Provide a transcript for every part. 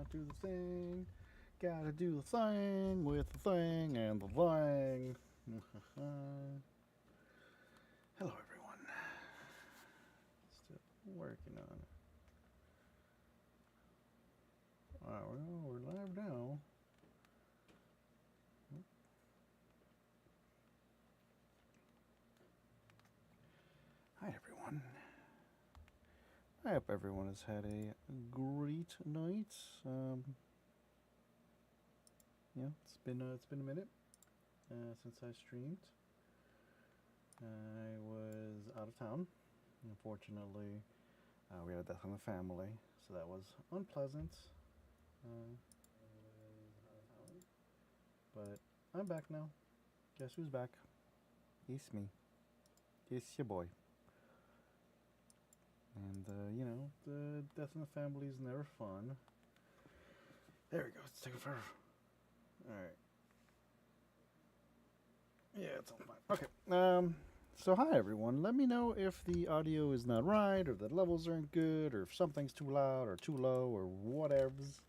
Gotta do the thing. Gotta do the thing with the thing and the thing. Hello, everyone. Still working on it. Alright, well, we're live now. Hi, everyone. I hope everyone has had a great night. It's been a minute since I streamed. I was out of town. Unfortunately, we had a death in the family, so that was unpleasant. But I'm back now. Guess who's back? It's me. It's your boy. And, the death in the family is never fun. There we go. It's taking forever. Alright. Yeah, it's all fine. Okay. So hi everyone. Let me know if the audio is not right, or the levels aren't good, or if something's too loud or too low, or whatevs.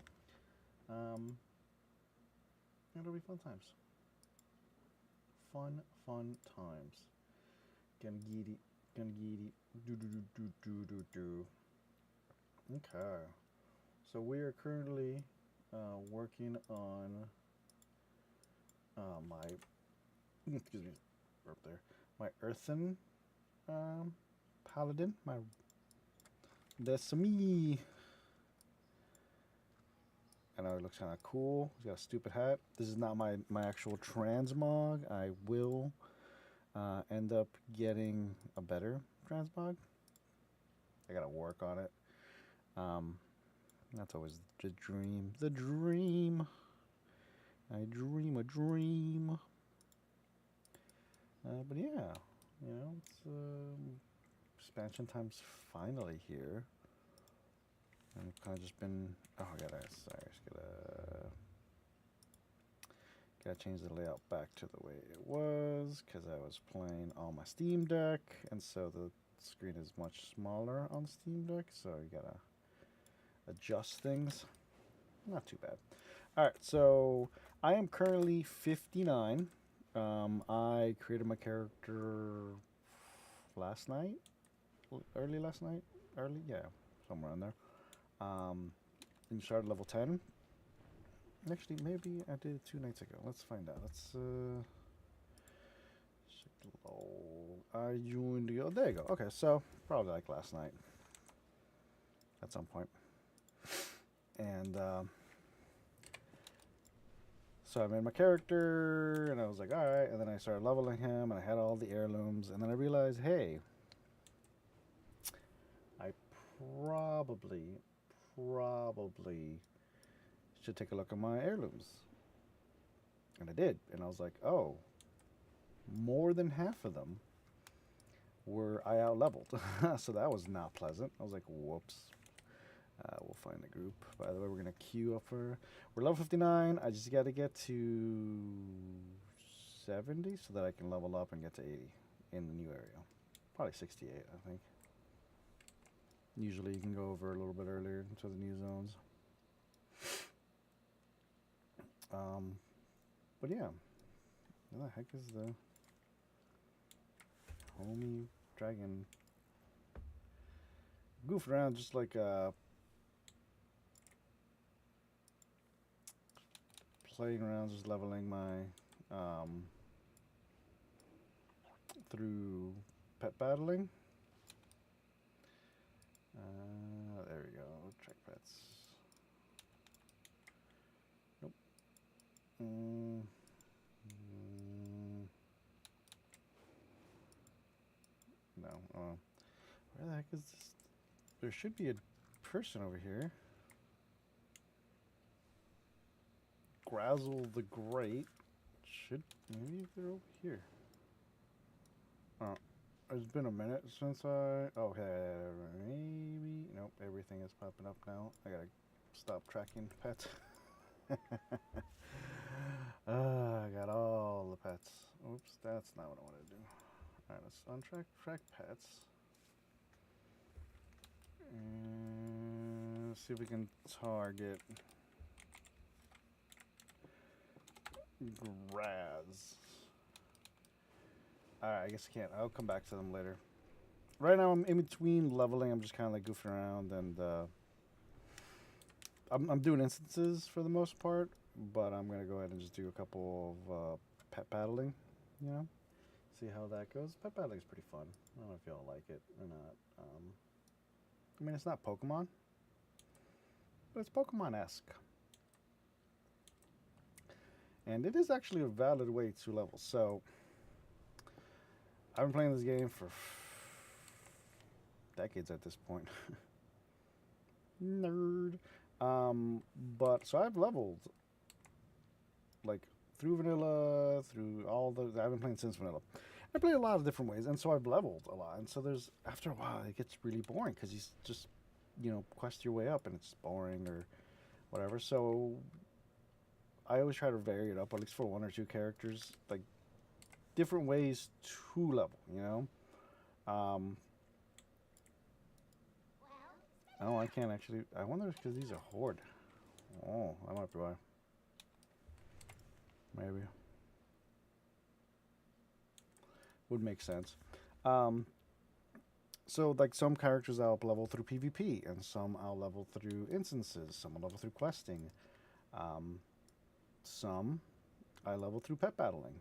It'll be fun times. Fun times. Gonna get it. Do. Okay. So we are currently working on my excuse me, up there. My Earthen Paladin. That's me. I know it looks kind of cool. He's got a stupid hat. This is not my actual transmog. I will end up getting a better transmog. I gotta work on it. That's always the dream. The dream. I dream a dream. But yeah, it's expansion time's finally here. I've kind of just been. Oh, I just gotta change the layout back to the way it was, because I was playing on my Steam Deck, and so the screen is much smaller on Steam Deck, so you gotta adjust things. Not too bad. Alright, so I am currently 59. I created my character last night? Early last night? Yeah, somewhere in there. And started level 10. Actually, maybe I did it 2 nights ago. Let's find out. Let's, I joined the... Oh, there you go. Okay, so probably like last night. At some point. And, so I made my character, and I was like, alright, and then I started leveling him, and I had all the heirlooms, and then I realized, hey, I probably should take a look at my heirlooms. And I did, and I was like, oh, more than half of them were I out-leveled. So that was not pleasant. I was like, whoops. We'll find the group. By the way, we're going to queue up for... We're level 59. I just got to get to 70 so that I can level up and get to 80 in the new area. Probably 68, I think. Usually you can go over a little bit earlier into the new zones. But yeah. What the heck is the... Homie dragon... Goof around just like playing around, just leveling my through pet battling. There we go. Track pets. Nope. No. Where the heck is this? There should be a person over here. Grazzle the Great. Should... Maybe they're over here. Oh. It's been a minute since I... Okay, maybe... Nope, everything is popping up now. I gotta stop tracking pets. I got all the pets. Oops, that's not what I want to do. Alright, let's track pets. And let's see if we can target Graz. Alright, I guess I can't. I'll come back to them later. Right now, I'm in between leveling. I'm just kind of like goofing around, and I'm doing instances for the most part, but I'm gonna go ahead and just do a couple of pet battling, you know, see how that goes. Pet battling is pretty fun. I don't know if y'all like it or not. I mean, it's not Pokemon, but it's Pokemon-esque, and it is actually a valid way to level. So I've been playing this game for decades at this point. Nerd. But so I've leveled like through vanilla, through all the. I've been playing since vanilla. I play a lot of different ways, and so I've leveled a lot. And so there's after a while it gets really boring because you just quest your way up, and it's boring or whatever. So I always try to vary it up, at least for one or two characters, like different ways to level. Oh, I can't actually. I wonder if because these are horde. Oh, I might be why. Maybe. Would make sense. So, like, some characters I'll level through PvP, and some I'll level through instances, some I'll level through questing. Some I level through pet battling.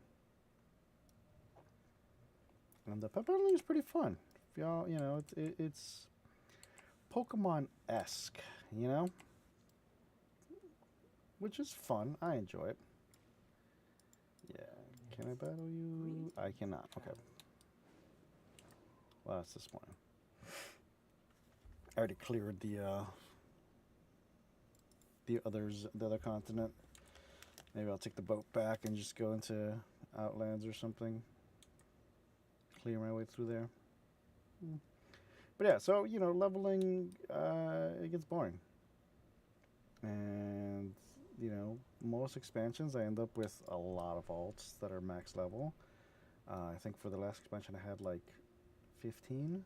And the pet battling is pretty fun. If y'all, it's Pokemon-esque, which is fun. I enjoy it. Yeah. Can I battle you? I cannot. Okay. Well, that's disappointing. I already cleared the other continent. Maybe I'll take the boat back and just go into Outlands or something. Clear my way through there. But yeah, so leveling it gets boring, and most expansions I end up with a lot of alts that are max level. I think for the last expansion I had like 15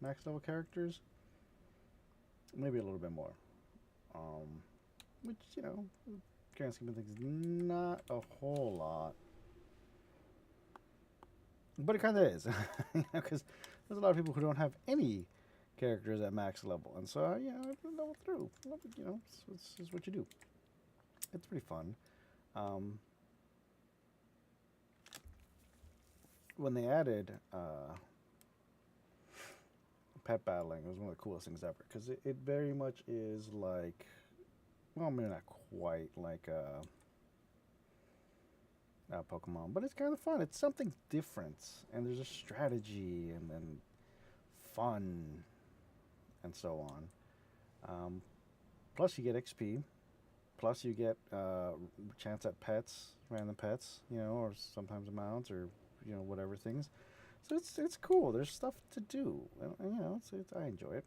max level characters, maybe a little bit more, which grand scheme of things is not a whole lot, but it kind of is, because there's a lot of people who don't have any characters at max level, and so I level through. It's what you do. It's pretty fun. When they added pet battling, it was one of the coolest things ever, because it very much is like, well, maybe not quite like Pokemon, but it's kind of fun. It's something different, and there's a strategy and then fun and so on. Plus you get XP, plus you get chance at pets, random pets, or sometimes mounts or whatever things. So it's cool. There's stuff to do, and I enjoy it.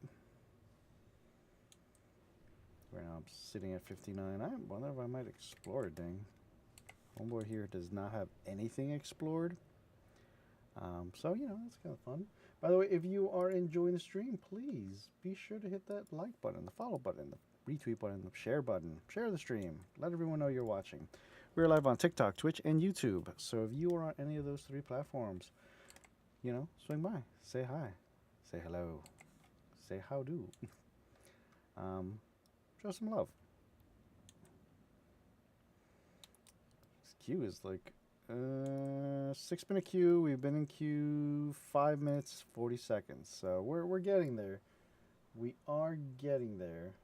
Right now I'm sitting at 59. I wonder if I might explore a ding. Homeboy here does not have anything explored. So, it's kind of fun. By the way, if you are enjoying the stream, please be sure to hit that like button, the follow button, the retweet button, the share button. Share the stream. Let everyone know you're watching. We're live on TikTok, Twitch, and YouTube. So if you are on any of those three platforms, swing by. Say hi. Say hello. Say how do. Show some love. This queue is like 6-minute queue. We've been in queue 5 minutes 40 seconds. So we're getting there. We are getting there.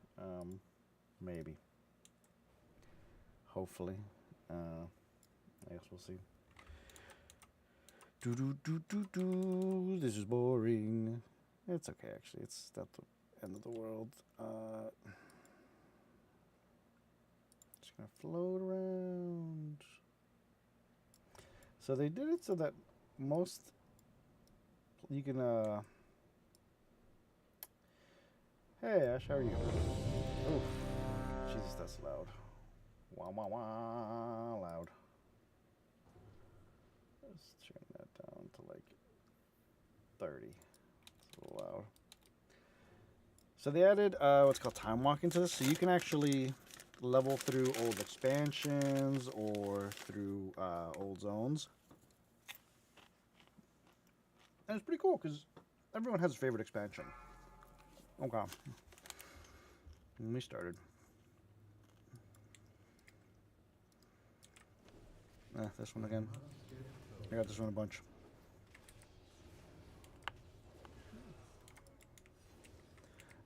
Maybe. Hopefully. I guess we'll see. This is boring. It's okay, actually. It's not the end of the world. Just gonna float around. So they did it so that most you can. Hey Ash, how are you? Oof, Jesus, that's loud. Wah wah wah, loud. Let's turn that down to like 30. It's a little loud. So they added what's called time walking to this, so you can actually level through old expansions or through old zones. And it's pretty cool because everyone has a favorite expansion. Okay. When we started. This one again. I got this one a bunch.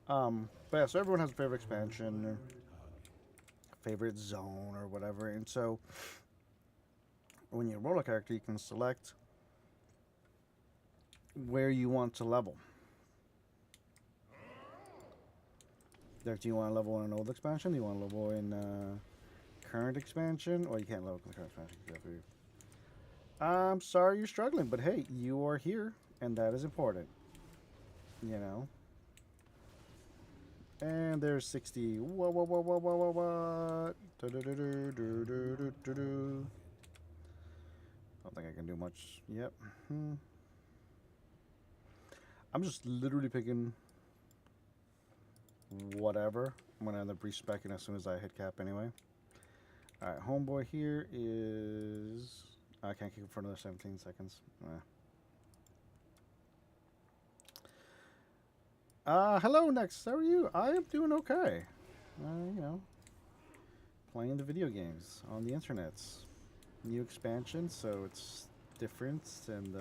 But yeah, so everyone has a favorite expansion, or favorite zone, or whatever. And so when you roll a character, you can select where you want to level. Like, do you want to level in an old expansion? Do you want to level in current expansion? Well, you can't level in the current expansion. I'm sorry you're struggling, but hey, you are here, and that is important. You know? And there's 60. What? Don't think I can do much. Yep. I'm just literally picking whatever. I'm going to end up respecing as soon as I hit cap anyway. Alright, homeboy here is... I can't keep it for another 17 seconds. Hello, Next. How are you? I am doing okay. You know, playing the video games on the internet. New expansion, so it's different. And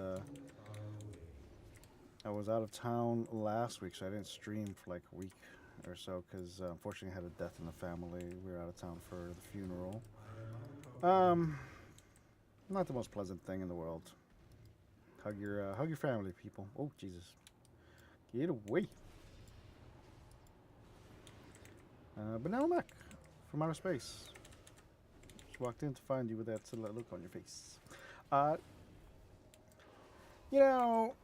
I was out of town last week, so I didn't stream for like a week or so because unfortunately I had a death in the family. We were out of town for the funeral. Not the most pleasant thing in the world. Hug your family, people. Oh, Jesus. Get away. But now I'm back from outer space. Just walked in to find you with that look on your face. You know,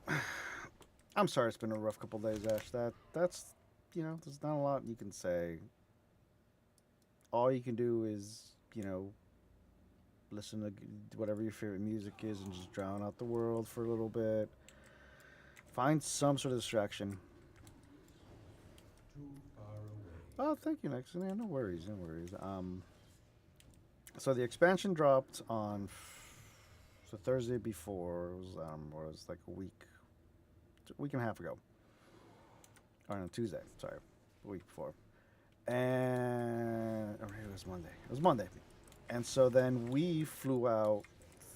I'm sorry it's been a rough couple days, Ash. That's, you know, there's not a lot you can say. All you can do is, you know, listen to whatever your favorite music is and just drown out the world for a little bit. Find some sort of distraction. Oh, thank you, Next. Yeah, no worries, no worries. So the expansion dropped on the Thursday before. It was like a week and a half ago. Or no, Tuesday. Sorry, a week before. And it was Monday. It was Monday, and so then we flew out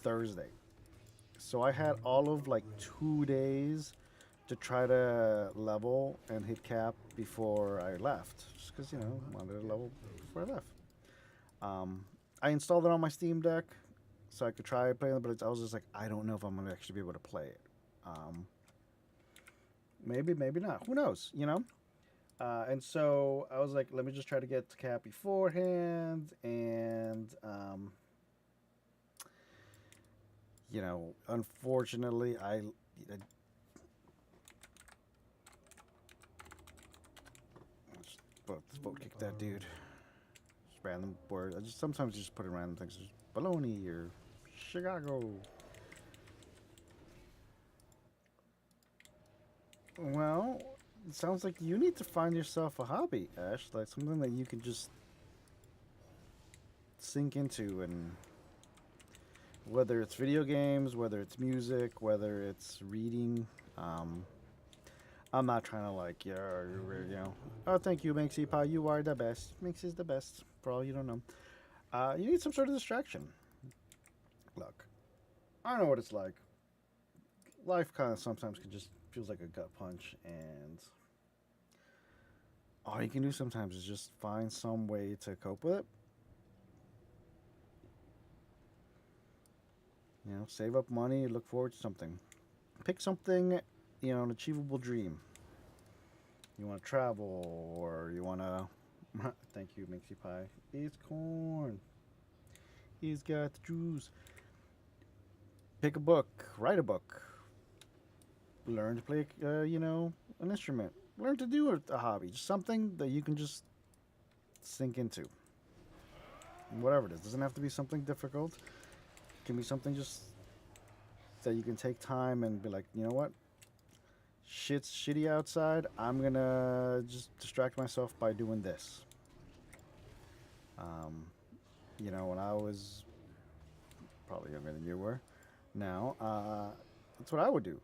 Thursday. So I had all of like 2 days to try to level and hit cap before I left, just because, you know, I wanted to level before I left. I installed it on my Steam Deck so I could try playing it, but I was just like, I don't know if I'm gonna actually be able to play it. Maybe, maybe not. Who knows? You know. And so I was like, let me just try to get to cap beforehand, and you know, unfortunately, I boat kick that dude. Just random words. I just sometimes just put in random things. Just baloney or Chicago. Well, it sounds like you need to find yourself a hobby, Ash. Like something that you can just sink into, and whether it's video games, whether it's music, whether it's reading. I'm not trying to like, yeah, you know. Oh, thank you, Minxie Pie. You are the best. Minxie's the best. For all you don't know, you need some sort of distraction. Look, I know what it's like. Life kind of sometimes can just feels like a gut punch, and all you can do sometimes is just find some way to cope with it. You know, save up money, look forward to something. Pick something, you know, an achievable dream. You want to travel, or you want to. Thank you, Mixie Pie. It's corn. He's got the juice. Pick a book, write a book, learn to play, you know, an instrument. Learn to do a hobby, just something that you can just sink into. Whatever it is, doesn't have to be something difficult. It can be something just that you can take time and be like, you know what? Shit's shitty outside. I'm gonna just distract myself by doing this. Um, you know, when I was probably younger than you were now, that's what I would do.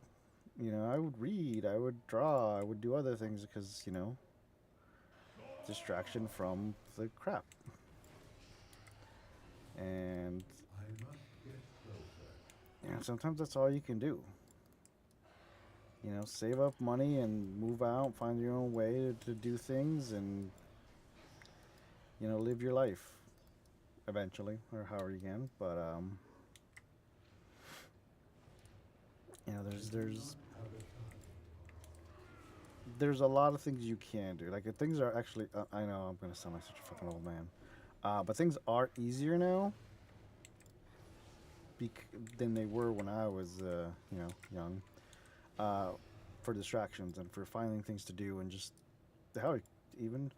You know, I would read, I would draw, I would do other things because, you know, distraction from the crap. And, you know, sometimes that's all you can do. You know, save up money and move out, find your own way to do things and, you know, live your life eventually or however you can. But, you know, there's a lot of things you can do. Like, if things are actually, I know I'm going to sound like such a fucking old man. But things are easier now than they were when I was, you know, young, uh, for distractions and for finding things to do and just hell, even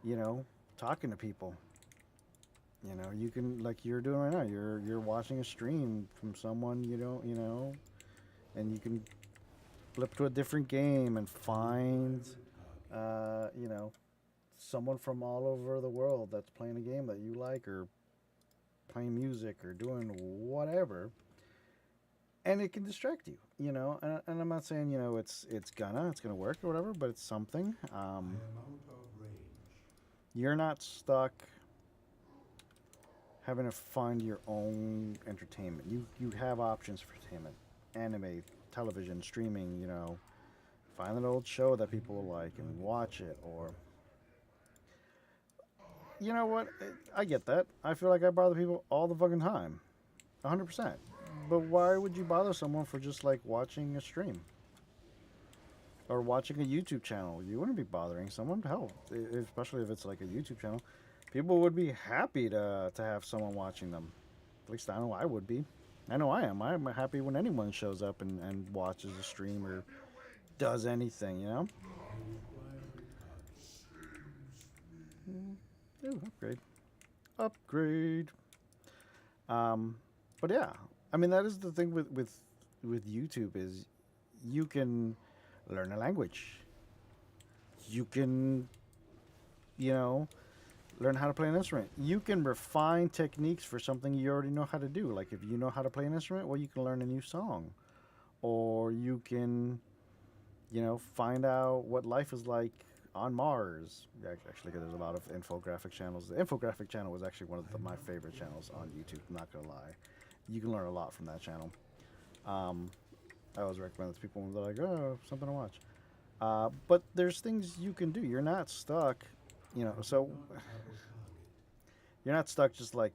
you know, talking to people. You know, you can like you're doing right now. You're watching a stream from someone you don't, you know, and you can flip to a different game and find, you know, someone from all over the world that's playing a game that you like or playing music or doing whatever, and it can distract you. You know, and I'm not saying you know it's gonna work or whatever, but it's something. You're not stuck having to find your own entertainment. You have options for entertainment, anime, television, streaming. You know, find an old show that people will like and watch it. Or you know what? I get that. I feel like I bother people all the fucking time, 100%. But why would you bother someone for just like watching a stream or watching a YouTube channel? You wouldn't be bothering someone. Hell, especially if it's like a YouTube channel, people would be happy to have someone watching them. At least I know I would be. I know I am. I'm happy when anyone shows up and watches a stream or does anything, you know? Ooh, upgrade. Upgrade. Um, but yeah, I mean that is the thing with YouTube is you can learn a language. You can, you know, learn how to play an instrument. You can refine techniques for something you already know how to do. Like if you know how to play an instrument, well, you can learn a new song, or you can, you know, find out what life is like on Mars. Actually, there's a lot of infographic channels. The infographic channel was actually one of my favorite channels on YouTube. I'm not gonna lie, you can learn a lot from that channel. Um, I always recommend it to people when they're like, "Oh, something to watch." But there's things you can do. You're not stuck, you know. So you're not stuck just like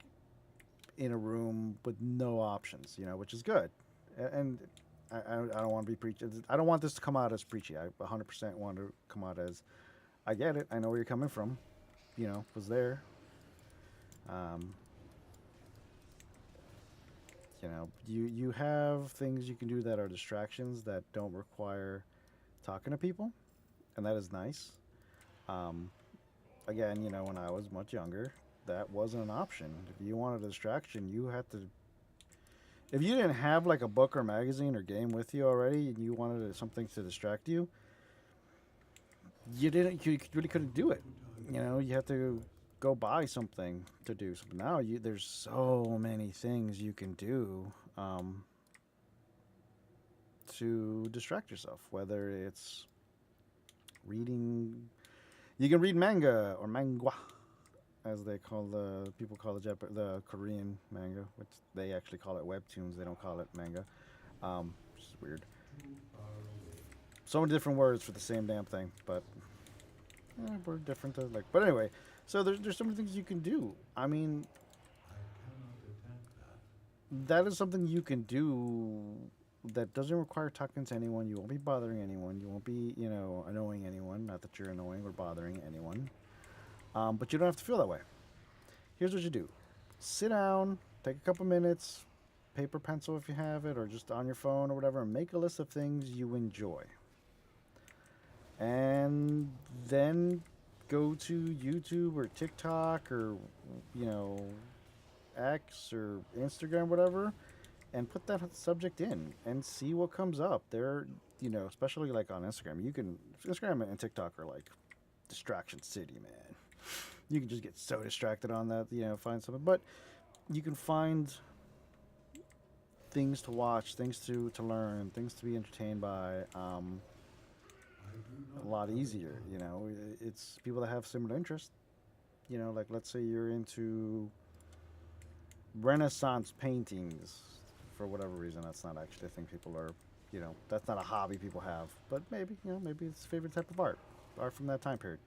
in a room with no options, you know, which is good. And I don't want to be preachy. I don't want this to come out as preachy. I 100% want to come out as I get it. I know where you're coming from. You know, was there. Um, you know, you have things you can do that are distractions that don't require talking to people, and that is nice. Um, Again, you know, when I was much younger, that wasn't an option. If you wanted a distraction, you had to. If you didn't have like a book or magazine or game with you already, and you wanted something to distract you, you didn't. You really couldn't do it. You know, you had to go buy something to do. So now there's so many things you can do to distract yourself. Whether it's reading, you can read manga or mangwa, as they call the people call the Korean manga, which they actually call it webtoons. They don't call it manga, which is weird. So many different words for the same damn thing, but we're different. Like, but anyway, so there's so many things you can do. I mean, that is something you can do that doesn't require talking to anyone. You won't be bothering anyone. You won't be, you know, annoying anyone. Not that you're annoying or bothering anyone. But you don't have to feel that way. Here's what you do: sit down, take a couple minutes, paper, pencil if you have it, or just on your phone or whatever, and make a list of things you enjoy. And then go to YouTube or TikTok or, you know, X or Instagram, whatever, and put that subject in and see what comes up. There, you know, especially like on Instagram, Instagram and TikTok are like distraction city, man. You can just get so distracted on that, find something. But you can find things to watch, things to learn, things to be entertained by. A lot easier. It's people that have similar interests. Like let's say you're into Renaissance paintings for whatever reason. That's not actually a thing people are. That's not a hobby people have. But maybe maybe it's a favorite type of art from that time period.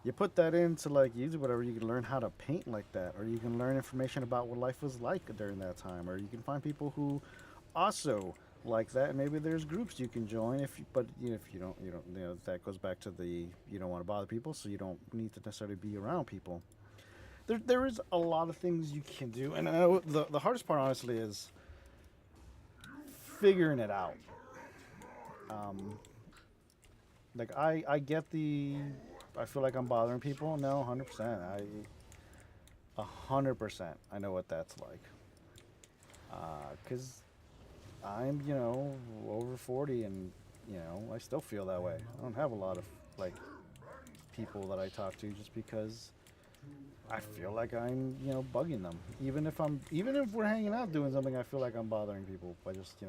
You put that into like YouTube, whatever. You can learn how to paint like that, or you can learn information about what life was like during that time, or you can find people who also like that. And maybe there's groups you can join. But if you don't, that goes back to the you don't want to bother people, so you don't need to necessarily be around people. There is a lot of things you can do, and I know the hardest part honestly is figuring it out. Um, like I get the I feel like I'm bothering people. No, 100%. 100%. I know what that's like. Cause I'm over 40 and I still feel that way. I don't have a lot of like people that I talk to just because I feel like I'm bugging them. Even if we're hanging out doing something, I feel like I'm bothering people. I just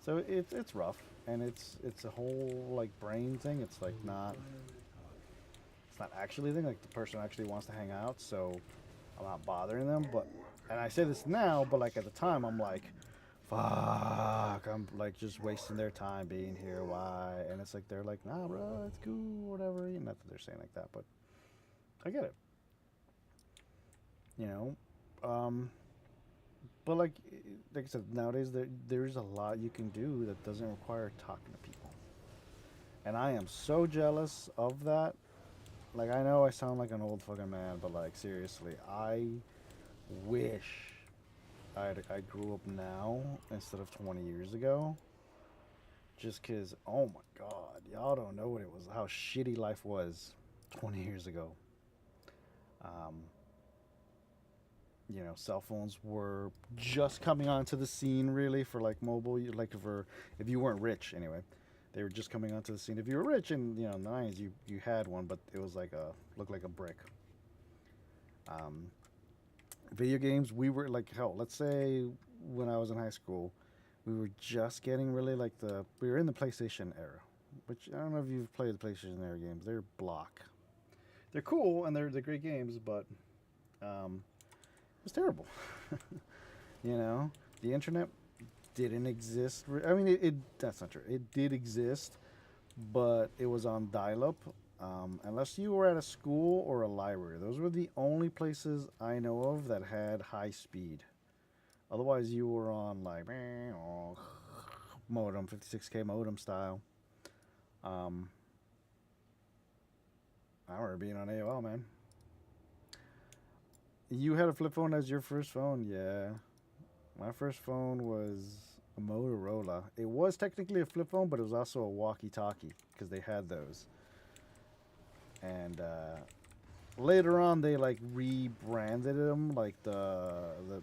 so it's rough and it's a whole like brain thing. It's not actually a thing. Like the person actually wants to hang out, so I'm not bothering them. But and I say this now, but like at the time, I'm like, fuck, I'm like just wasting their time being here. Why? And it's like they're like, nah, bro, it's cool, whatever. Not that they're saying like that, but I get it. You know, um, but like I said, nowadays there's a lot you can do that doesn't require talking to people, and I am so jealous of that. Like I know I sound like an old fucking man, but like seriously, I wish I grew up now instead of 20 years ago. Just cause, oh my god, y'all don't know what it was, how shitty life was 20 years ago. Um, cell phones were just coming onto the scene really for like mobile, like for if you weren't rich anyway. They were just coming onto the scene. If you were rich in in the 90s, you had one, but it was like a looked like a brick. Um, Video games, we were like hell. Let's say when I was in high school, we were just getting really like we were in the PlayStation era, which I don't know if you've played the PlayStation era games. They're block. They're cool and they're great games, but um, it was terrible. you know, the internet didn't exist. I mean, it that's not true. It did exist, but it was on dial-up. Unless you were at a school or a library, those were the only places I know of that had high speed. Otherwise, you were on like modem, 56K modem style. Um, I remember being on AOL, man. You had a flip phone as your first phone, yeah. My first phone was a Motorola. It was technically a flip phone, but it was also a walkie-talkie because they had those. And later on, they like rebranded them, like the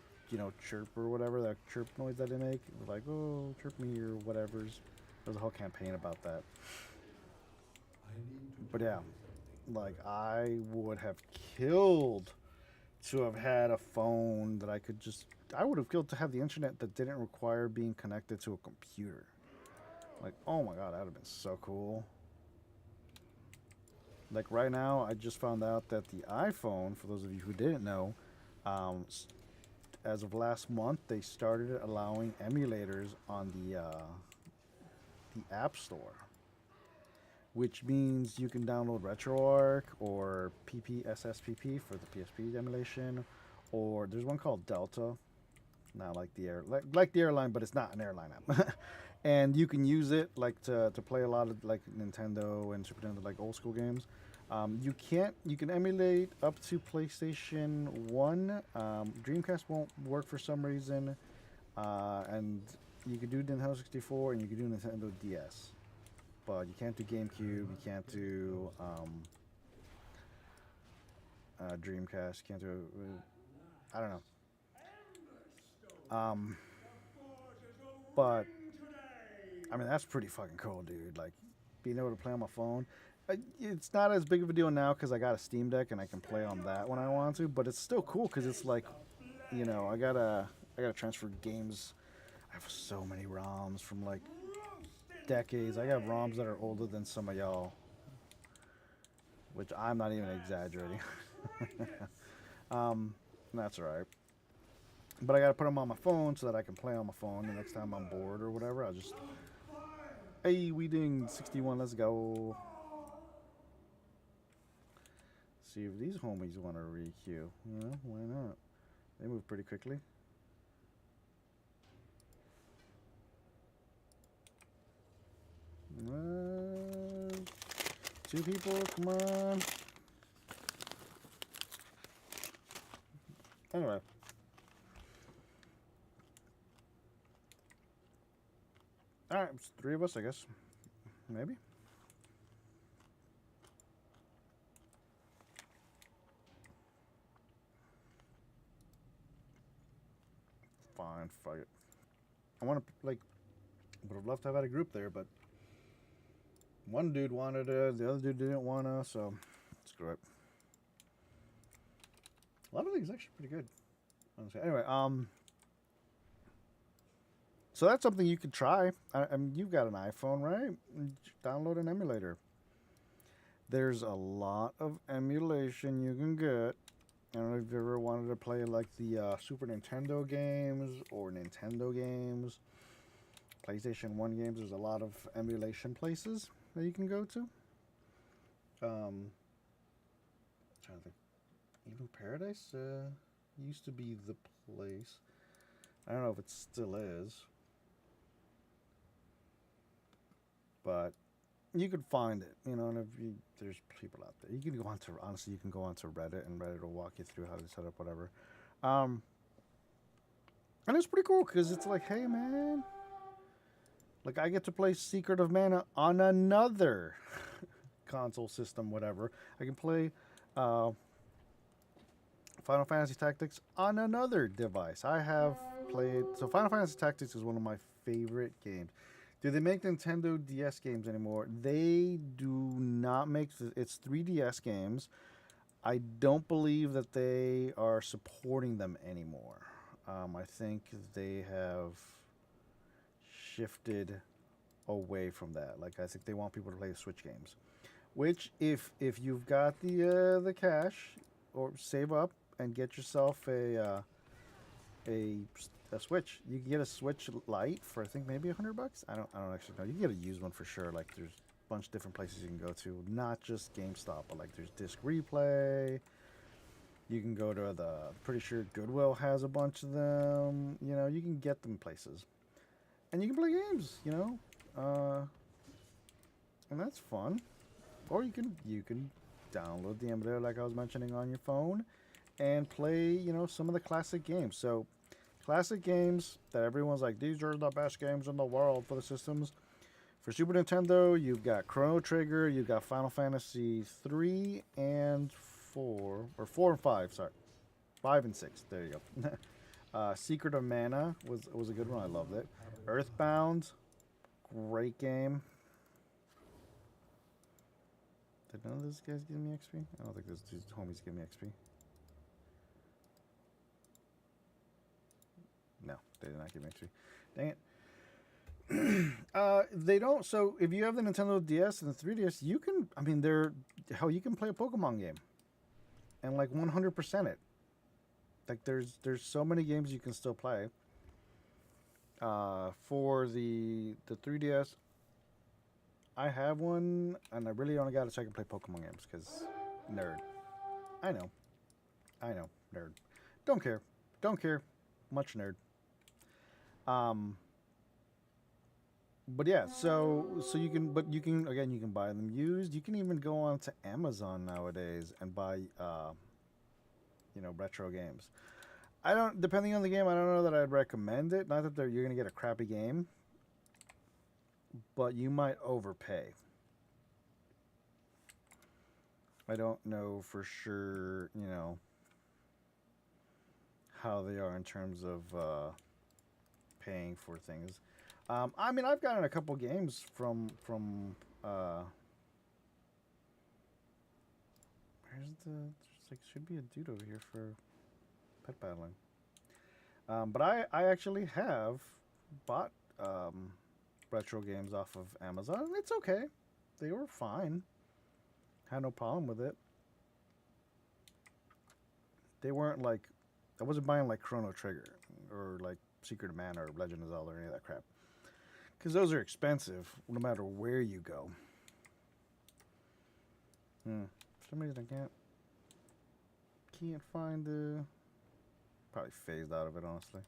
chirp or whatever, that chirp noise that they make. Like, oh, chirp me or whatever's. There's a whole campaign about that. But yeah, like I would have killed to have had a phone that I could just. I would have killed to have the internet that didn't require being connected to a computer. Like, oh my god, that would have been so cool. Like right now, I just found out that the iPhone, for those of you who didn't know, um, as of last month, they started allowing emulators on the App Store, which means you can download RetroArch or PPSSPP for the PSP emulation, or there's one called Delta, not like the air like the airline, but it's not an airline app. And you can use it like to play a lot of like Nintendo and Super Nintendo like old school games. You can emulate up to PlayStation One. Dreamcast won't work for some reason, and you can do Nintendo 64 and you can do Nintendo DS, but you can't do GameCube. You can't do Dreamcast. You can't do I don't know. Um, but I mean that's pretty fucking cool, dude. Like being able to play on my phone. It's not as big of a deal now because I got a Steam Deck and I can play on that when I want to. But it's still cool because it's like, I gotta transfer games. I have so many ROMs from like decades. I got ROMs that are older than some of y'all, which I'm not even exaggerating. That's all right. But I gotta put them on my phone so that I can play on my phone. The next time I'm bored or whatever, I'll just, hey, we doing 61. Let's go. See if these homies want to re-queue. Why not? They move pretty quickly. Two people, come on. Anyway. Alright, it's three of us, I guess. Maybe. Fine, fuck it. I want to, like, would have loved to have had a group there, but one dude wanted it, the other dude didn't want to, so screw it. A lot of things actually pretty good. Honestly. Anyway, so that's something you could try. I mean, you've got an iPhone, right? Download an emulator. There's a lot of emulation you can get. I don't know if you ever wanted to play like the Super Nintendo games or Nintendo games, PlayStation 1 games. There's a lot of emulation places that you can go to. I'm trying to think. Even Paradise used to be the place. I don't know if it still is. But you could find it, and if there's people out there. You can go onto, honestly, you can go onto Reddit, and Reddit will walk you through how to set up whatever. And it's pretty cool because it's like, hey, man, like I get to play Secret of Mana on another console system, whatever. I can play Final Fantasy Tactics on another device. I have played, so Final Fantasy Tactics is one of my favorite games. Do they make Nintendo DS games anymore? They do not make, it's 3DS games. I don't believe that they are supporting them anymore. I think they have shifted away from that. Like I think they want people to play the Switch games. Which, if you've got the cash, or save up and get yourself a Switch. You can get a Switch Lite for I think maybe $100. I don't actually know. You can get a used one for sure. Like there's a bunch of different places you can go to, not just GameStop, but like there's Disc Replay. You can go to pretty sure Goodwill has a bunch of them. You can get them places, and you can play games. And that's fun. Or you can download the emulator like I was mentioning on your phone, and play some of the classic games. So classic games that everyone's like, these are the best games in the world for the systems. For Super Nintendo, you've got Chrono Trigger, you've got Final Fantasy 3 and 4, or 4 and 5, sorry. 5 and 6, there you go. Secret of Mana was a good one, I loved it. Earthbound, great game. Did none of those guys give me XP? I don't think those two homies give me XP. No, they did not give me XP. Dang it. They don't. So if you have the Nintendo DS and the 3DS, you can. I mean, you can play a Pokemon game, and like 100% it. Like there's so many games you can still play. For the 3DS, I have one, and I really only got it so I can play Pokemon games because nerd. I know, nerd. Don't care, much nerd. But yeah, so you can, again, you can buy them used. You can even go on to Amazon nowadays and buy retro games. Depending on the game, I don't know that I'd recommend it. Not that you're gonna get a crappy game, but you might overpay. I don't know for sure, how they are in terms of paying for things. I mean, I've gotten a couple games from There's like should be a dude over here for pet battling. But I actually have bought retro games off of Amazon. It's okay. They were fine. Had no problem with it. They weren't like I wasn't buying like Chrono Trigger or like Secret of Mana or Legend of Zelda or any of that crap. Because those are expensive no matter where you go. For some reason I can't find the. Probably phased out of it, honestly.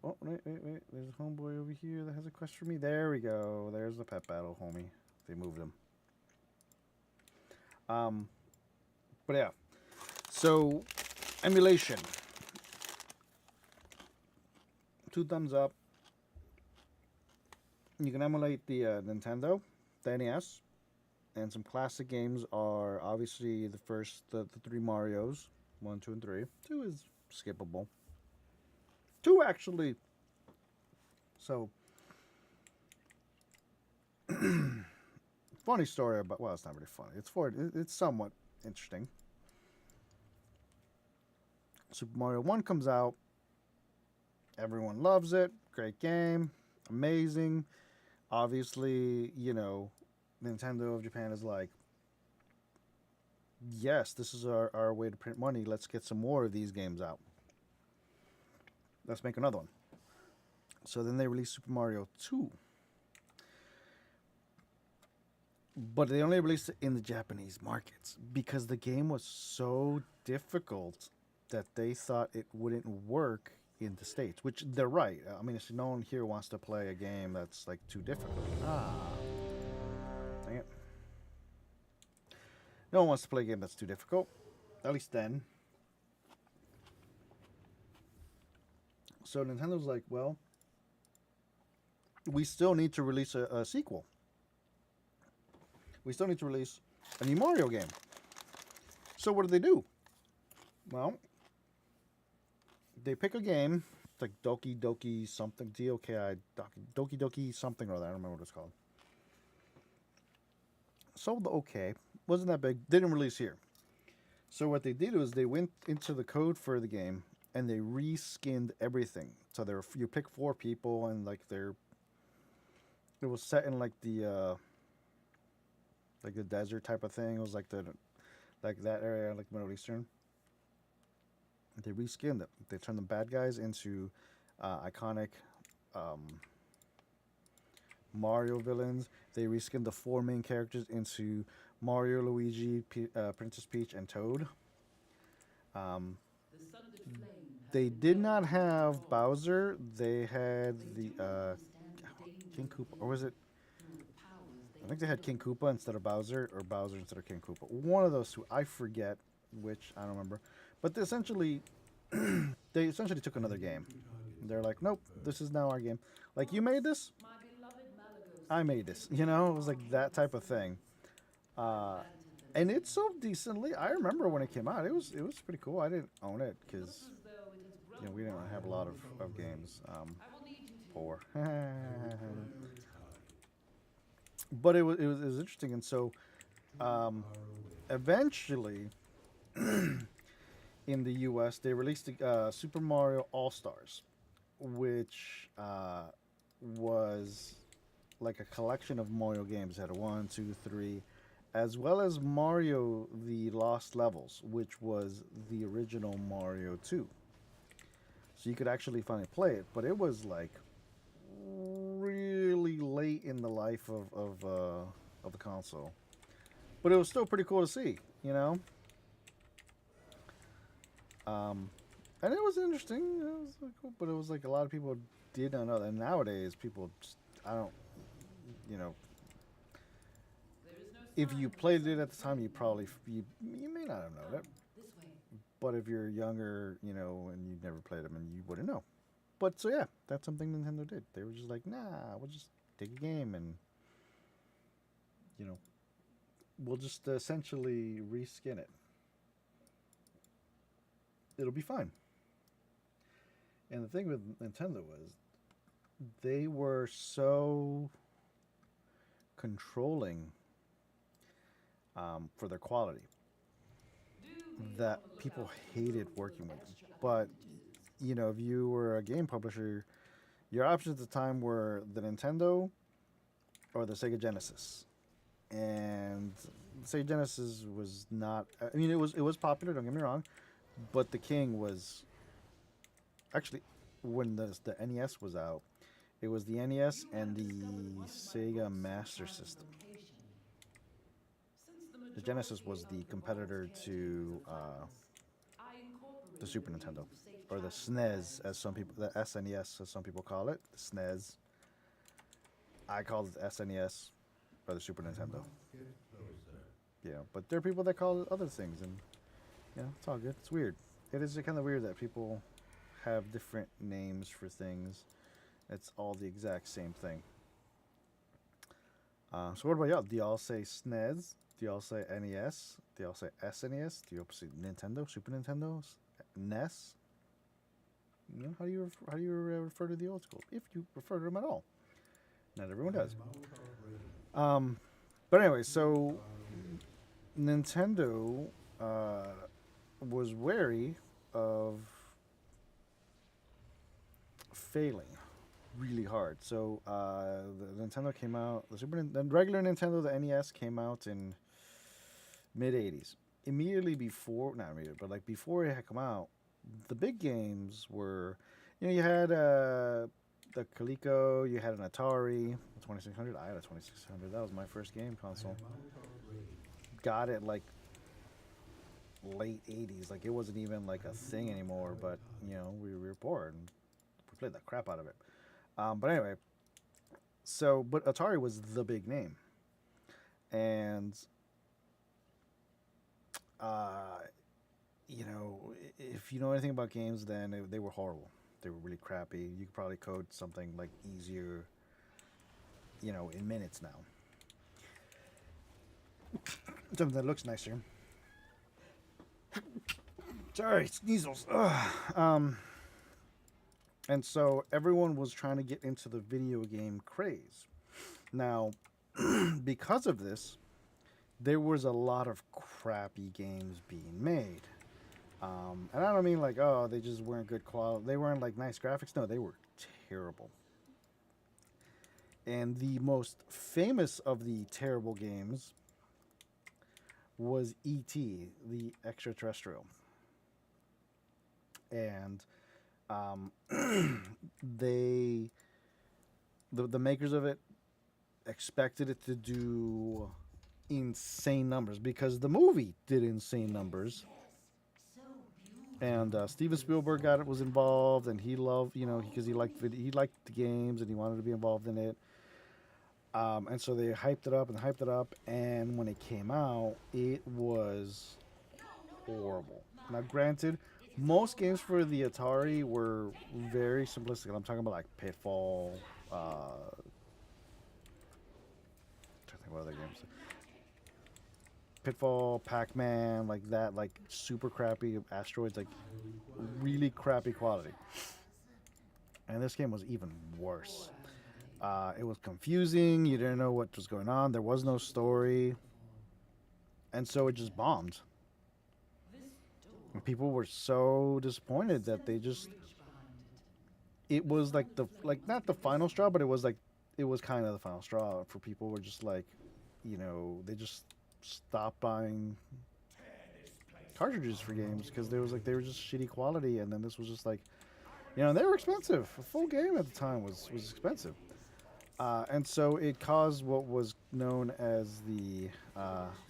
Oh, wait. There's a homeboy over here that has a quest for me. There we go. There's the pet battle, homie. They moved him. But yeah. So, emulation. 2 thumbs up. You can emulate the Nintendo, the NES, and some classic games are obviously the 3 Marios, 1, 2, and 3. 2 is skippable. 2 actually. So, funny story about. Well, it's not really funny. It's somewhat interesting. Super Mario 1 comes out. Everyone loves it. Great game. Amazing. Obviously, Nintendo of Japan is like, yes, this is our way to print money. Let's get some more of these games out. Let's make another one. So then they released Super Mario 2. But they only released it in the Japanese markets because the game was so difficult that they thought it wouldn't work in the States, which they're right. I mean, no one here wants to play a game that's like too difficult. Dang it. No one wants to play a game that's too difficult, at least then. So Nintendo's like, well, we still need to release a sequel. We still need to release a new Mario game. So what do? Well, they pick a game. It's like Doki Doki something. DOKI. Doki Doki something or other. I don't remember what it's called. Sold okay. Wasn't that big. Didn't release here. So what they did was they went into the code for the game and they reskinned everything. So you pick 4 people and like it was set in like the desert type of thing. It was like that area, like Middle Eastern. They reskinned it. They turned the bad guys into iconic Mario villains. They reskinned the 4 main characters into Mario, Luigi, Princess Peach, and Toad. They did not have Bowser. They had the King Koopa, or was it? I think they had King Koopa instead of Bowser, or Bowser instead of King Koopa. One of those 2. I forget which. I don't remember. But they essentially took another game. They're like, nope, this is now our game. Like, you made this? I made this. It was like that type of thing. And it sold decently. I remember when it came out. It was pretty cool. I didn't own it because we didn't have a lot of games. But it was interesting, and so eventually in the U.S. they released Super Mario All Stars, which was like a collection of Mario games. It had 1, 2, 3, as well as Mario the Lost Levels, which was the original Mario 2. So you could actually finally play it, but it was like really late in the life of the console. But it was still pretty cool to see, and it was interesting. It was cool, but it was like a lot of people did not know that. And nowadays, people just, I don't, if you played it at the time, you may not have known it. But if you're younger, and you never played them, and you wouldn't know. But so yeah, that's something Nintendo did. They were just like, nah, we'll just take a game and, we'll just essentially reskin it. It'll be fine. And the thing with Nintendo was they were so controlling for their quality. that people hated working with. But you know, if you were a game publisher, your options at the time were the Nintendo or the Sega Genesis. And the Sega Genesis was not. I mean, it was popular. Don't get me wrong, but the king was actually when the NES was out. It was the NES and the Sega Master System. The Genesis was the competitor to the Super Nintendo, or the SNES, as some people, the SNES, as some people call it, the SNES. I call it the SNES or the Super Nintendo. Yeah, but there are people that call it other things, and yeah, it's all good. It's weird. It is kind of weird that people have different names for things. It's all the exact same thing. So what about y'all? Do y'all say SNES? Do y'all say NES? Do y'all say SNES? Do you say Nintendo, Super Nintendo, NES? You know, how do you refer to the old school? If you refer to them at all, not everyone does. Um, but anyway, so Nintendo was wary of failing really hard. So the Nintendo came out, the regular Nintendo, the NES came out in mid '80s. Immediately before, not immediately, but like before it had come out, the big games were, you know, you had the Coleco, you had an Atari, 2600. I had a 2600. That was my first game console. Got it like late '80s. Like it wasn't even like a thing anymore. But you know, we were poor and we played the crap out of it. But anyway, so but Atari was the big name, and uh, you know, if you know anything about games, then they were horrible. They were really crappy. You could probably code something like easier, you know, in minutes now. Something that looks nicer. Sorry, sneezels. Ugh. And so everyone was trying to get into the video game craze. Now, because of this, there was a lot of crappy games being made. And I don't mean like, oh, they just weren't good quality. They weren't like nice graphics. No, they were terrible. And the most famous of the terrible games was E.T., the extraterrestrial. And um, they, the makers of it, expected it to do insane numbers because the movie did insane numbers. And Steven Spielberg got it, was involved, and he loved, you know, because he liked the games and he wanted to be involved in it. And so they hyped it up and hyped it up, and when it came out, it was horrible. Now, granted, most games for the Atari were very simplistic. I'm talking about like Pitfall. Trying to think what other games. Pitfall, Pac-Man, like that, like super crappy asteroids, like really crappy quality. And this game was even worse. It was confusing. You didn't know what was going on. There was no story, and so it just bombed. And people were so disappointed that they just. It was like not the final straw, but it was kind of the final straw for people. Were just like, you know, they just stopped buying cartridges for games because they were just shitty quality, and then this was just like, you know, they were expensive. A full game at the time was expensive. And so it caused what was known as the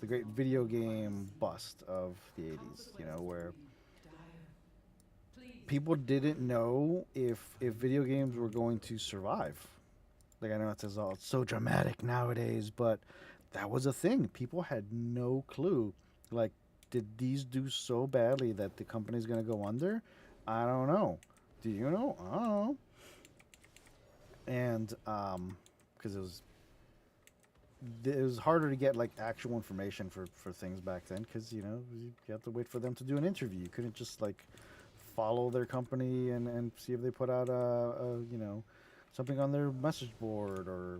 great video game bust of the '80s. You know, where people didn't know if video games were going to survive. Like I know it's so dramatic nowadays, but that was a thing. People had no clue. Like, did these do so badly that the company's going to go under? I don't know. Do you know? I don't know. And because it was harder to get like actual information for things back then because you know you had to wait for them to do an interview. You couldn't just like follow their company and see if they put out a you know something on their message board or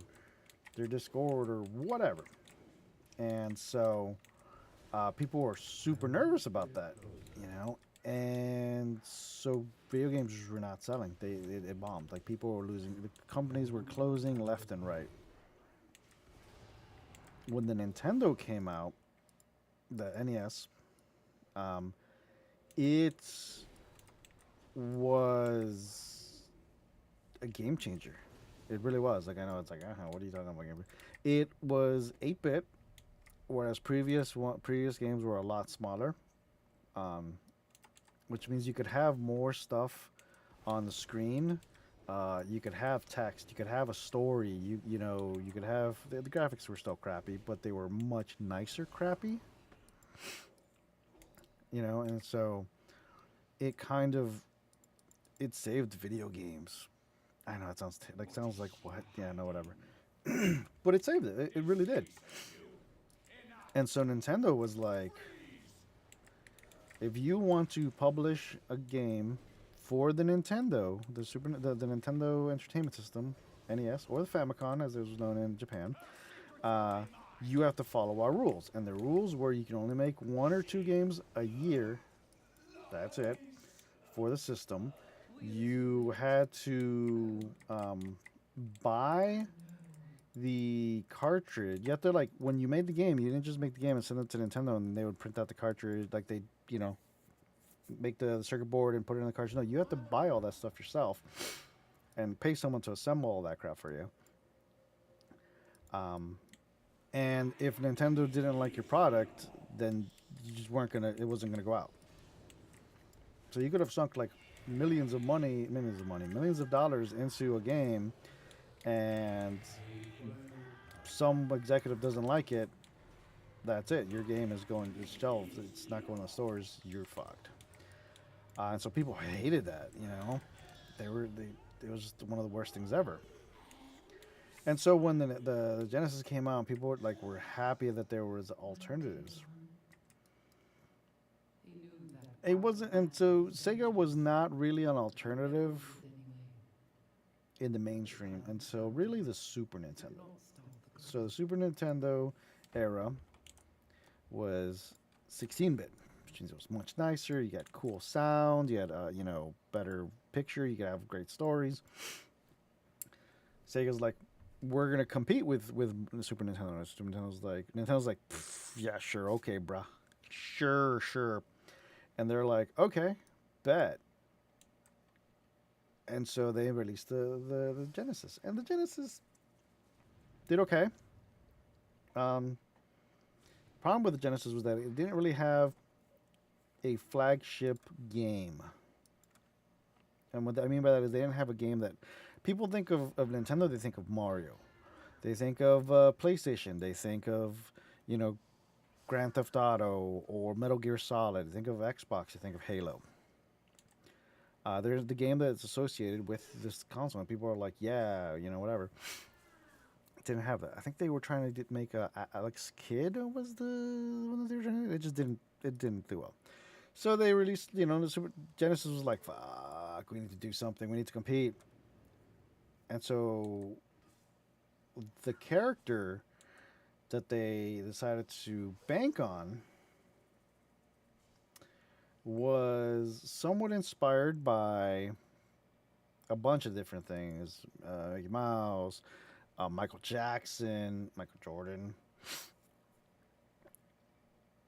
their Discord or whatever. And so People were super nervous about that, you know, and so video games were not selling. It bombed. Like people were losing. The companies were closing left and right. When the Nintendo came out, the NES, um, it was a game changer. It really was. Like I know it's like, what are you talking about? It was 8-bit, whereas previous games were a lot smaller, um, which means you could have more stuff on the screen. You could have text. You could have a story. You could have the graphics were still crappy, but they were much nicer crappy. And so it kind of it saved video games. I know it sounds like what? Yeah, no, whatever. But it saved it. It really did. And so Nintendo was like, if you want to publish a game for the Nintendo, the Nintendo Entertainment System, NES, or the Famicom, as it was known in Japan, uh, you have to follow our rules. And the rules were you can only make 1 or 2 games a year. That's it for the system. You had to buy the cartridge. You have to like when you made the game, you didn't just make the game and send it to Nintendo and they would print out the cartridge. Like they, make the circuit board and put it in the cartridge. No, you have to buy all that stuff yourself and pay someone to assemble all that crap for you. And if Nintendo didn't like your product, then you just weren't gonna. It wasn't gonna go out. So you could have sunk like millions of dollars into a game, and some executive doesn't like it. That's it. Your game is going. It's shelved. It's not going to stores. You're fucked. And so people hated that. It was just one of the worst things ever. And so when the Genesis came out, people were happy that there was alternatives. It wasn't, and so Sega was not really an alternative in the mainstream until really the Super Nintendo. So the Super Nintendo era was 16-bit, which means it was much nicer. You got cool sound. You had better picture. You could have great stories. Sega's like, we're gonna compete with the Super Nintendo. Nintendo's like, yeah, sure, okay, bruh, sure. And they're like, okay, bet. And so they released the Genesis, and the Genesis did okay. Problem with the Genesis was that it didn't really have a flagship game. And what I mean by that is they didn't have a game that people think of Nintendo. They think of Mario. They think of PlayStation. They think of Grand Theft Auto or Metal Gear Solid. Think of Xbox. You think of Halo. There's the game that's associated with this console, and people are like, yeah, whatever. It didn't have that. I think they were trying to make Alex Kidd was the one that they were trying to. It just didn't. It didn't do well. So they released. The Super Genesis was like, fuck, we need to do something. We need to compete. And so the character that they decided to bank on was somewhat inspired by a bunch of different things. Mickey Mouse, Michael Jackson, Michael Jordan.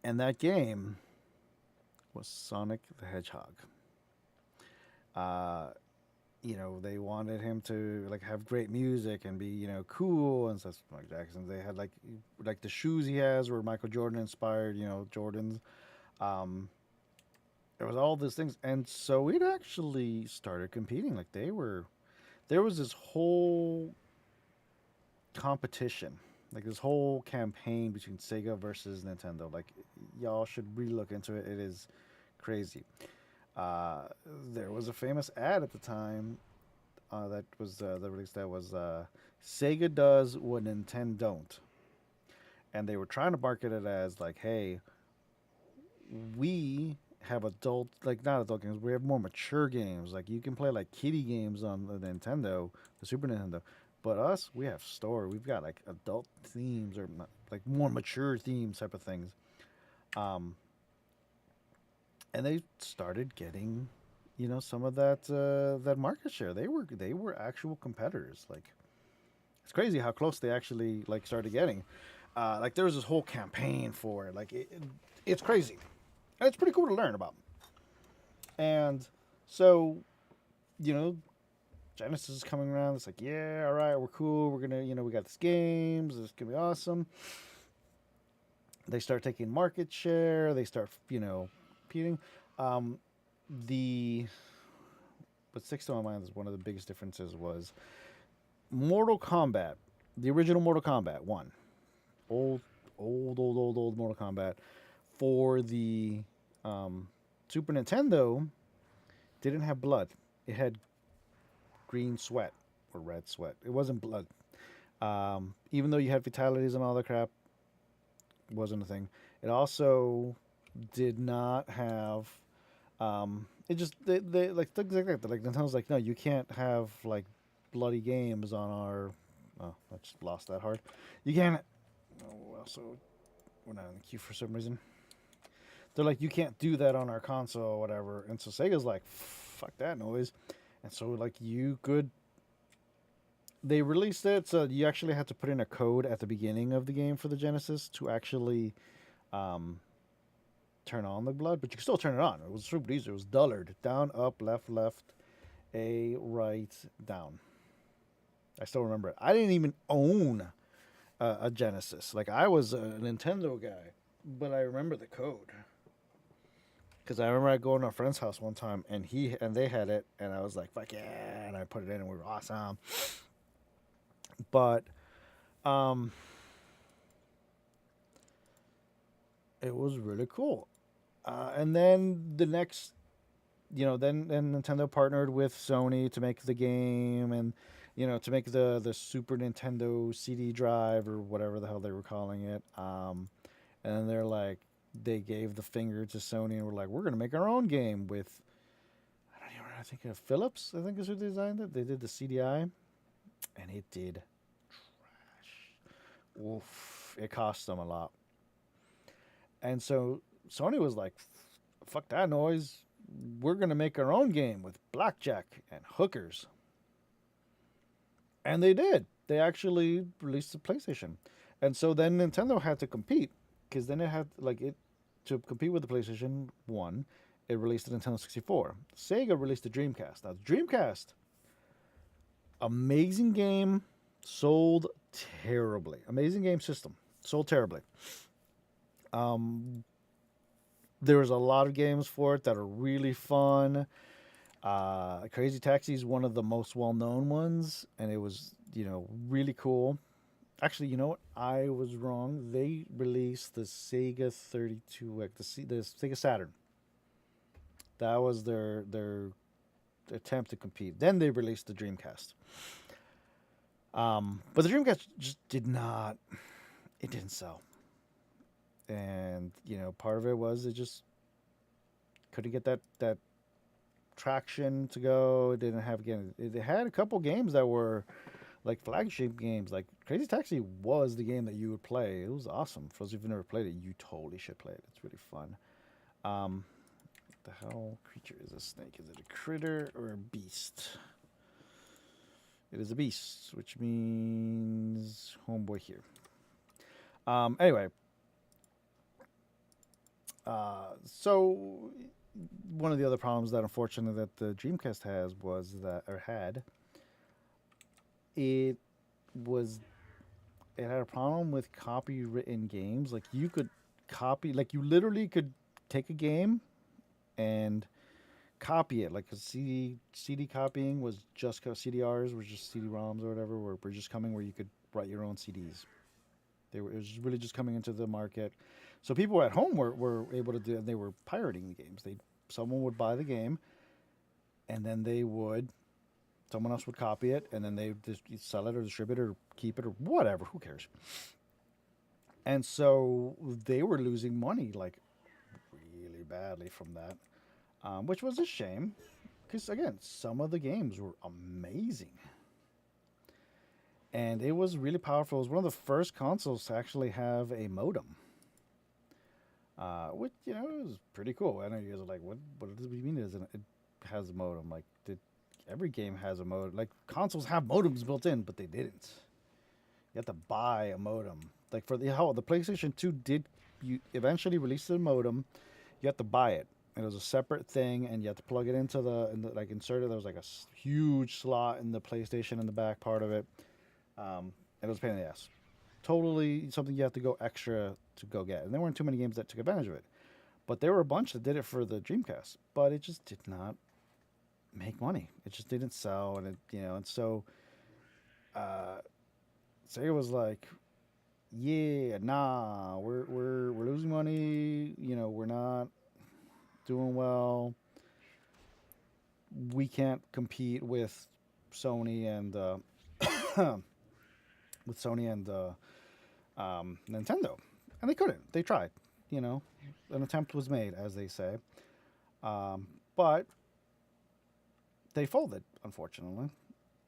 And that game was Sonic the Hedgehog. They wanted him to have great music and be cool and stuff. Like Jackson, they had like the shoes he has were Michael Jordan inspired. Jordans. There was all these things, and so it actually started competing. There was this whole competition, this whole campaign between Sega versus Nintendo. Y'all should really look into it. It is crazy. There was a famous ad at the time that was the release that was Sega does what Nintendo don't, and they were trying to market it as hey, we have not adult games. We have more mature games. You can play kiddie games on the Nintendo, the Super Nintendo, but us, we have story. We've got adult themes or more mature themes type of things. Um, and they started getting, some of that market share. They were actual competitors. Like, it's crazy how close they actually like started getting. Like there was this whole campaign for it. Like it's crazy. And it's pretty cool to learn about. And so, you know, Genesis is coming around. It's like, yeah, all right, we're cool. We're gonna, we got this games. This is gonna be awesome. They start taking market share. They start, competing. Um, the what sticks to my mind is one of the biggest differences was Mortal Kombat, the original Mortal Kombat one, old, old Mortal Kombat for the Super Nintendo didn't have blood. It had green sweat or red sweat. It wasn't blood. Even though you had fatalities and all that crap, wasn't a thing. It also did not have. It just they like things like that. Like Nintendo's like, no, you can't have like bloody games on our. Oh, I just lost that hard. You can't. Oh, also, we're not in the queue for some reason. They're like, you can't do that on our console or whatever. And so Sega's like, fuck that noise. And so like you could. They released it so you actually had to put in a code at the beginning of the game for the Genesis to actually um, turn on the blood, but you could still turn it on. It was super easy. It was dullard. Down, up, left, A, right, down. I still remember it. I didn't even own a Genesis. Like, I was a Nintendo guy, but I remember the code. Because I remember I going to a friend's house one time, and they had it, and I was like, fuck yeah, and I put it in, and we were awesome. But um, it was really cool. And then the next, then Nintendo partnered with Sony to make the game, and to make the Super Nintendo CD drive or whatever the hell they were calling it. And they're like, they gave the finger to Sony and were like, we're gonna make our own game with. I think Philips. I think is who designed it. They did the CDI, and it did trash. Oof! It cost them a lot. And so Sony was like, fuck that noise. We're going to make our own game with blackjack and hookers. And they did. They actually released the PlayStation. And so then Nintendo had to compete because then it had, like, it to compete with the PlayStation 1, it released the Nintendo 64. Sega released the Dreamcast. Now, the Dreamcast, amazing game, sold terribly. Amazing game system, sold terribly. Um, there was a lot of games for it that are really fun. Crazy Taxi is one of the most well-known ones, and it was, really cool. Actually, you know what? I was wrong. They released the Sega 32, like the Sega Saturn. That was their attempt to compete. Then they released the Dreamcast. But the Dreamcast just did not. It didn't sell. And part of it was it just couldn't get that traction to go. It didn't have again. It had a couple games that were like flagship games. Like Crazy Taxi was the game that you would play. It was awesome. For those of you who've never played it, you totally should play it. It's really fun. What the hell creature is a snake? Is it a critter or a beast? It is a beast, which means homeboy here. Anyway. So one of the other problems that unfortunately that the Dreamcast has was that or had it was it had a problem with copywritten games. Like you could copy, like you literally could take a game and copy it. Like a CD copying was just CDRs were just CD-ROMs or whatever were just coming where you could write your own CDs. It was really just coming into the market. So people at home were able to do it. They were pirating the games. Someone would buy the game, and then someone else would copy it, and then they just sell it or distribute it or keep it or whatever. Who cares? And so they were losing money like really badly from that, which was a shame because again, some of the games were amazing. And it was really powerful. It was one of the first consoles to actually have a modem. Which is pretty cool. I know you guys are like, what does it mean? It has a modem? Like, did every game has a modem? Like consoles have modems built in, but they didn't. You have to buy a modem. Like for the PlayStation 2 did you eventually release the modem. You have to buy it. It was a separate thing, and you have to plug it into like insert it. There was like a huge slot in the PlayStation in the back part of it. It was a pain in the ass. Totally something you have to go extra to go get. And there weren't too many games that took advantage of it. But there were a bunch that did it for the Dreamcast, but it just did not make money. It just didn't sell, and and so uh, Sega was like, "Yeah, nah, we're losing money. We're not doing well. We can't compete with Sony and with Sony and Nintendo, and they couldn't. They tried. You know, an attempt was made, as they say, but they folded. Unfortunately,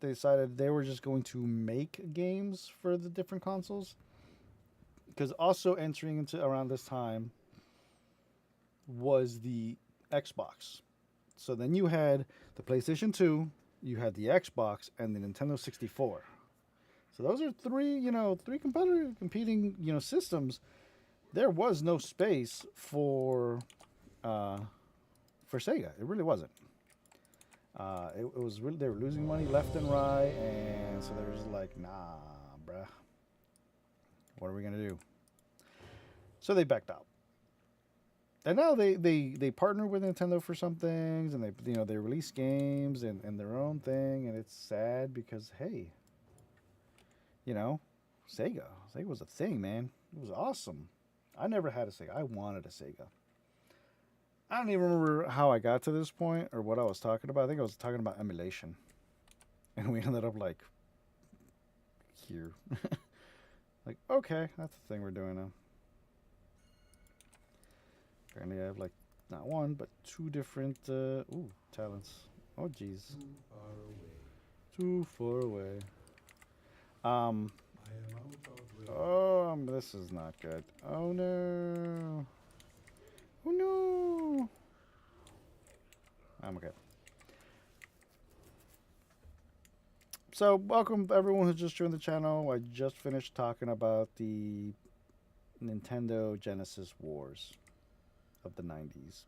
they decided they were just going to make games for the different consoles. Because also entering into around this time was the Xbox. So then you had the PlayStation 2, you had the Xbox, and the Nintendo 64. So those are three competing, systems. There was no space for Sega. It really wasn't. It was really, they were losing money left and right, and so they were just like, nah, bruh, what are we gonna do? So they backed out. And now they partner with Nintendo for some things, and they release games and their own thing, and it's sad because hey, Sega was a thing, man. It was awesome. I never had a Sega. I wanted a Sega. I don't even remember how I got to this point or what I was talking about. I think I was talking about emulation, and we ended up like here. Like, okay, that's the thing we're doing now. Apparently, I have like not one but two different talents. Oh, jeez. Too far away. This is not good. Oh no. Oh no. I'm okay. So, welcome everyone who just joined the channel. I just finished talking about the Nintendo Genesis Wars of the 90s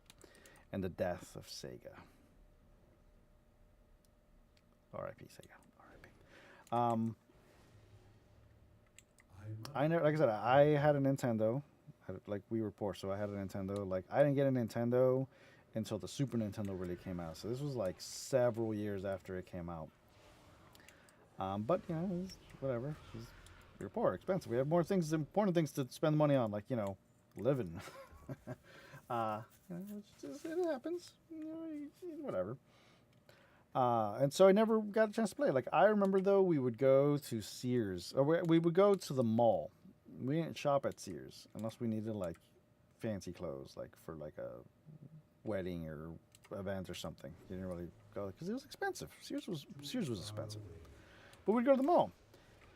and the death of Sega. R.I.P. Sega. R.I.P. I never, like I said, I had a Nintendo. Like we were poor, so I had a Nintendo. Like I didn't get a Nintendo until the Super Nintendo really came out. So this was like several years after it came out. But it was whatever. We were poor, expensive. We had more things, important things to spend money on, like living. It happens. Whatever. And so I never got a chance to play. Like I remember though, we would go to Sears, or we would go to the mall. We didn't shop at Sears unless we needed like fancy clothes, like for like a wedding or event or something. You didn't really go because it was expensive. Sears was expensive. But we'd go to the mall,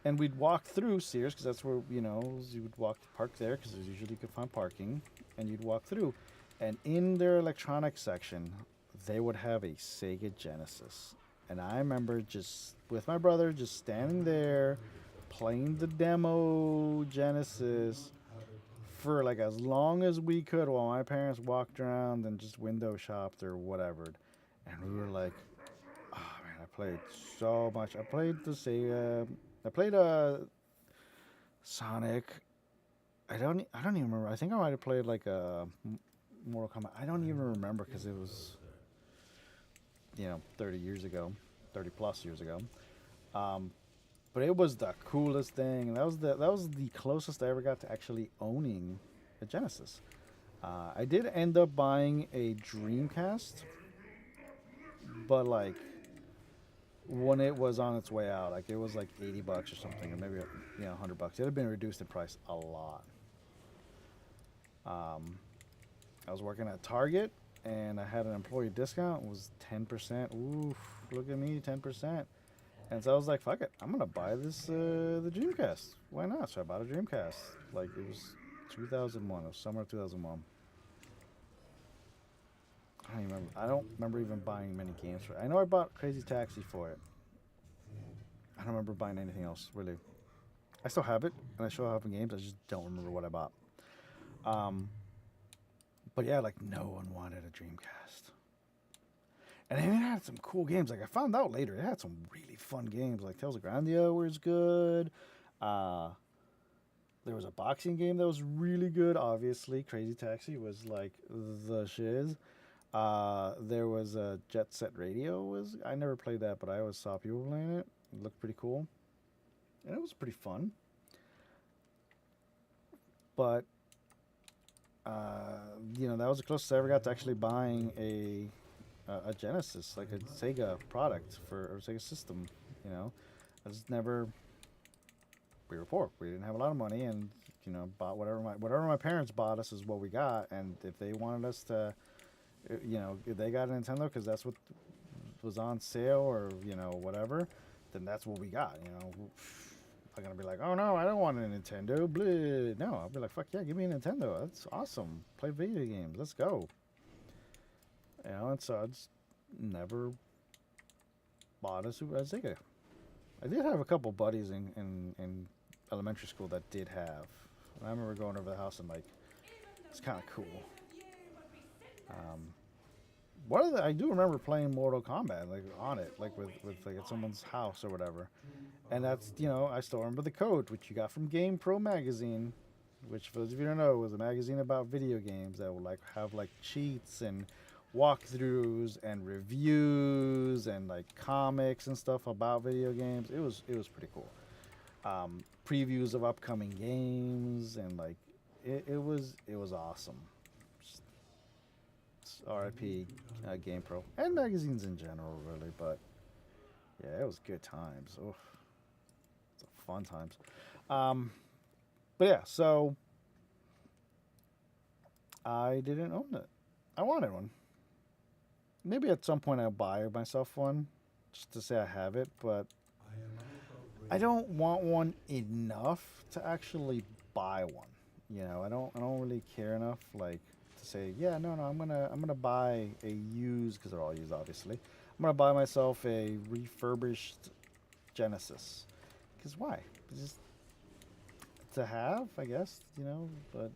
and we'd walk through Sears because that's where you would park there because there's usually you could find parking, and you'd walk through, and in their electronics section, they would have a Sega Genesis, and I remember just with my brother just standing there, playing the demo Genesis for like as long as we could while my parents walked around and just window shopped or whatever, and we were like, I played so much. I played the Sega. I played Sonic. I don't even remember. I think I might have played like a Mortal Kombat. I don't even remember because it was 30 years ago, 30 plus years ago. But it was the coolest thing. That was the closest I ever got to actually owning a Genesis. I did end up buying a Dreamcast, but like when it was on its way out, like it was like $80 or something, or maybe $100. It had been reduced in price a lot. I was working at Target, and I had an employee discount. It was 10%. Oof, look at me, 10%. And so I was like, fuck it, I'm gonna buy this the Dreamcast. Why not? So I bought a Dreamcast. Like it was 2001, it was summer of 2001. I don't remember even buying many games for it. I know I bought Crazy Taxi for it. I don't remember buying anything else really. I still have it, and I still have games. I just don't remember what I bought. Um, but yeah, like no one wanted a Dreamcast, and it had some cool games. Like I found out later, it had some really fun games. Like Tales of Grandia was good. Uh, there was a boxing game that was really good. Obviously, Crazy Taxi was like the shiz. There was a Jet Set Radio. Was I never played that, but I always saw people playing it. It looked pretty cool, and it was pretty fun. But that was the closest I ever got to actually buying a Genesis, like a Sega product for or Sega system. You know, I just never. We were poor. We didn't have a lot of money, and bought whatever my parents bought us is what we got. And if they wanted us to, if they got a Nintendo because that's what was on sale or whatever, then that's what we got. I'm gonna be like, oh no, I don't want a Nintendo. Blah. No, I'll be like, fuck yeah, give me a Nintendo. That's awesome. Play video games. Let's go. And so I just never bought a Sega. I did have a couple buddies in elementary school that did have. And I remember going over the house and like, it's kind of cool. I do remember playing Mortal Kombat like on it, like with like at someone's house or whatever. And that's I still remember the code which you got from Game Pro magazine, which for those of you who don't know was a magazine about video games that would like have like cheats and walkthroughs and reviews and like comics and stuff about video games. It was pretty cool. Previews of upcoming games and like it was awesome. RIP Game Pro and magazines in general, really. But yeah, it was good times. Oh, it's fun times. But yeah, so I didn't own it. I wanted one. Maybe at some point I'll buy myself one just to say I have it, but I don't want one enough to actually buy one. I don't really care enough like to say, yeah, no, I'm gonna buy a used because they're all used, obviously. I'm gonna buy myself a refurbished Genesis. Because why? It's just to have, I guess. But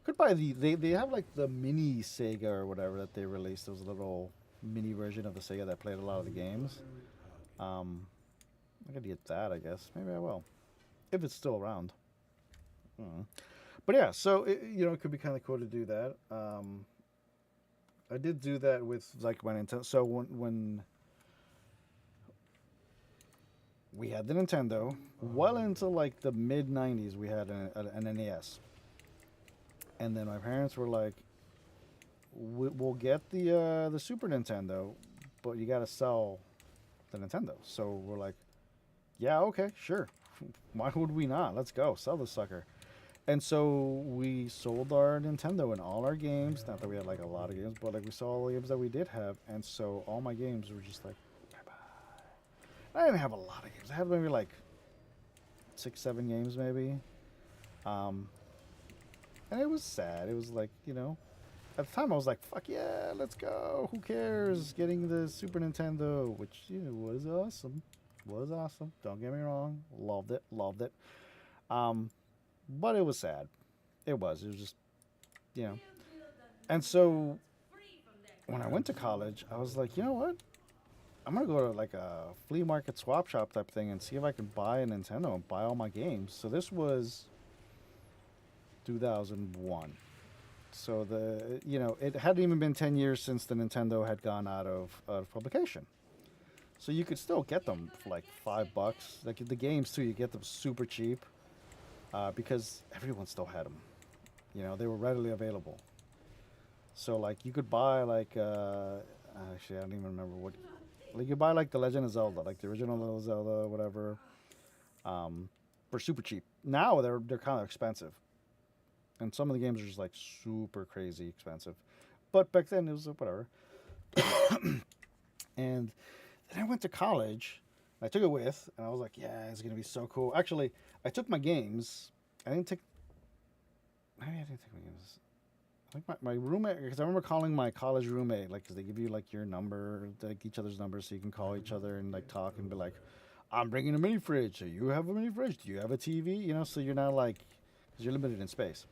could buy they have like the mini Sega or whatever that they released. There was a little mini version of the Sega that played a lot of the games. I could get that, I guess. Maybe I will, if it's still around. But yeah, so it could be kind of cool to do that. I did do that with like my Nintendo. So when we had the Nintendo, well into like the mid '90s, we had an NES, and then my parents were like, "We'll get the Super Nintendo, but you got to sell the Nintendo." So we're like, "Yeah, okay, sure. Why would we not? Let's go sell the sucker." And so we sold our Nintendo and all our games. Not that we had like a lot of games, but like we sold all the games that we did have. And so all my games were just like, bye bye. I didn't have a lot of games. I had maybe like 6, 7 games maybe. And it was sad. It was like, at the time I was like, fuck yeah, let's go. Who cares? Getting the Super Nintendo, which, was awesome. Was awesome. Don't get me wrong. Loved it. Loved it. But it was sad. It was just, And so when I went to college, I was like, you know what? I'm going to go to like a flea market swap shop type thing and see if I can buy a Nintendo and buy all my games. So this was 2001. So it hadn't even been 10 years since the Nintendo had gone out of publication. So you could still get them for like $5. Like the games too, you get them super cheap. Because everyone still had them. They were readily available. So, like, you could buy, like, actually, I don't even remember what. Like, you buy, like, The Legend of Zelda, like the original Zelda, whatever, for super cheap. Now, they're kind of expensive. And some of the games are just, like, super crazy expensive. But back then, it was whatever. And then I went to college. I took it with, and I was like, yeah, it's going to be so cool. Actually, I took my games. Maybe I didn't take my games. Like my roommate, because I remember calling my college roommate, like, because they give you like your number, like each other's numbers, so you can call each other and like talk and be like, "I'm bringing a mini fridge. So you have a mini fridge? Do you have a TV? You know, so you're not like, because you're limited in space."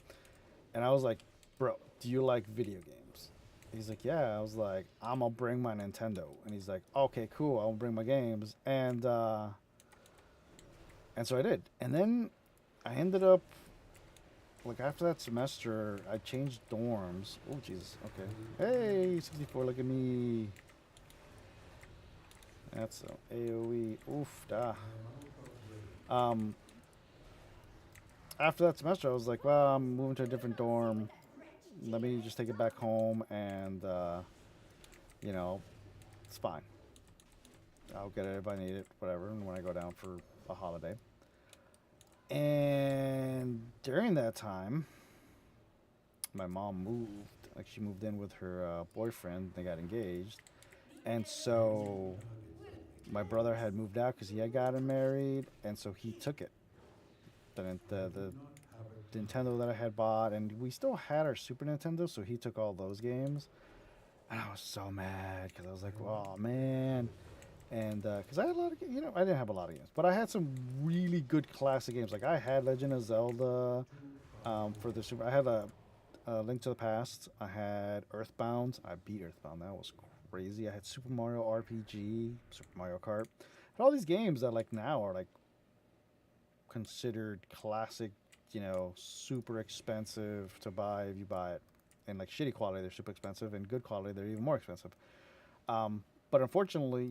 And I was like, "Bro, do you like video games?" He's like, "Yeah." I was like, "I'm gonna bring my Nintendo," and he's like, "Okay, cool. I'll bring my games." And so I did, and then I ended up like after that semester, I changed dorms. Oh, Jesus. Okay. Hey, 64. Look at me. That's a AOE. Oof, da. Um, After that semester, I was like, well, I'm moving to a different dorm. Let me just take it back home, and you know, it's fine. I'll get it if I need it, whatever. And when I go down for a holiday. And during that time, my mom moved. Like she moved in with her boyfriend. They got engaged, and so my brother had moved out because he had gotten married, and so he took it. The Nintendo that I had bought, and we still had our Super Nintendo, so he took all those games, and I was so mad because I was like, "Oh man!" And because I had a lot of, I didn't have a lot of games, but I had some really good classic games. Like I had Legend of Zelda for the Super. I had a Link to the Past. I had Earthbound. I beat Earthbound. That was crazy. I had Super Mario RPG, Super Mario Kart. I had all these games that like now are like considered classic. Super expensive to buy if you buy it. And like shitty quality, they're super expensive, and good quality, they're even more expensive. But unfortunately,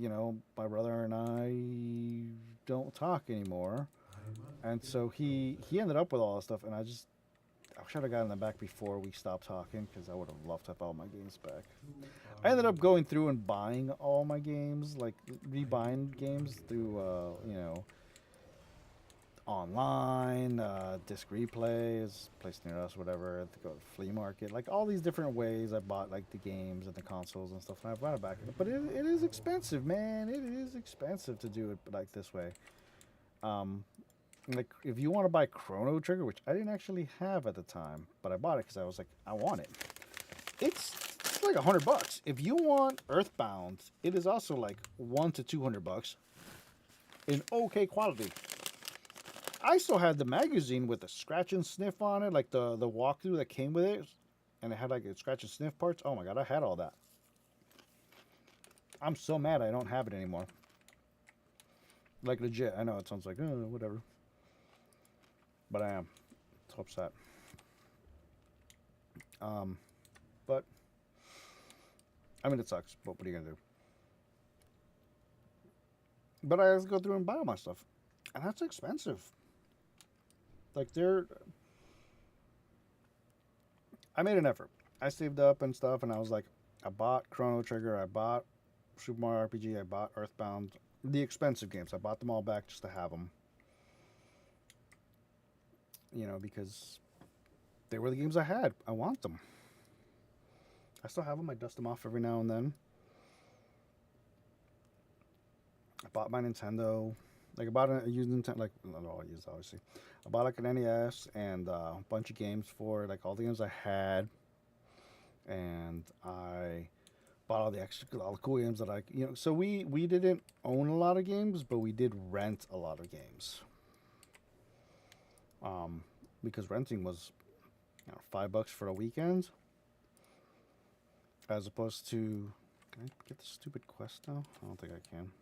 my brother and I don't talk anymore, and so he ended up with all this stuff, and I wish I'd have gotten them back before we stopped talking because I would have loved to have all my games back. I ended up going through and buying all my games, like rebuying games through, online, disc replays, place near us, whatever, to go to flea market, like all these different ways I bought like the games and the consoles and stuff, and I brought it back. But it is expensive, man. It is expensive to do it like this way. Um, like if you want to buy Chrono Trigger, which I didn't actually have at the time, but I bought it because I was like, I want it. It's like $100. If you want Earthbound, it is also like $100 to $200 in okay quality. I still had the magazine with the scratch and sniff on it, like the walkthrough that came with it, and it had like scratch and sniff parts. Oh my god, I had all that. I'm so mad I don't have it anymore. Like legit. I know it sounds like whatever, but I am so upset. But I mean it sucks. But what are you gonna do? But I have to go through and buy all my stuff, and that's expensive. Like I made an effort. I saved up and stuff, and I was like, I bought Chrono Trigger, I bought Super Mario RPG, I bought Earthbound, the expensive games. I bought them all back just to have them. Because they were the games I had. I want them. I still have them. I dust them off every now and then. I bought my Nintendo. Like I bought a used Nintendo, like not all used obviously. I bought like an NES and a bunch of games for it, like all the games I had, and I bought all the cool games that So we didn't own a lot of games, but we did rent a lot of games. Because renting was $5 for a weekend, as opposed to. Can I get the stupid quest now? I don't think I can.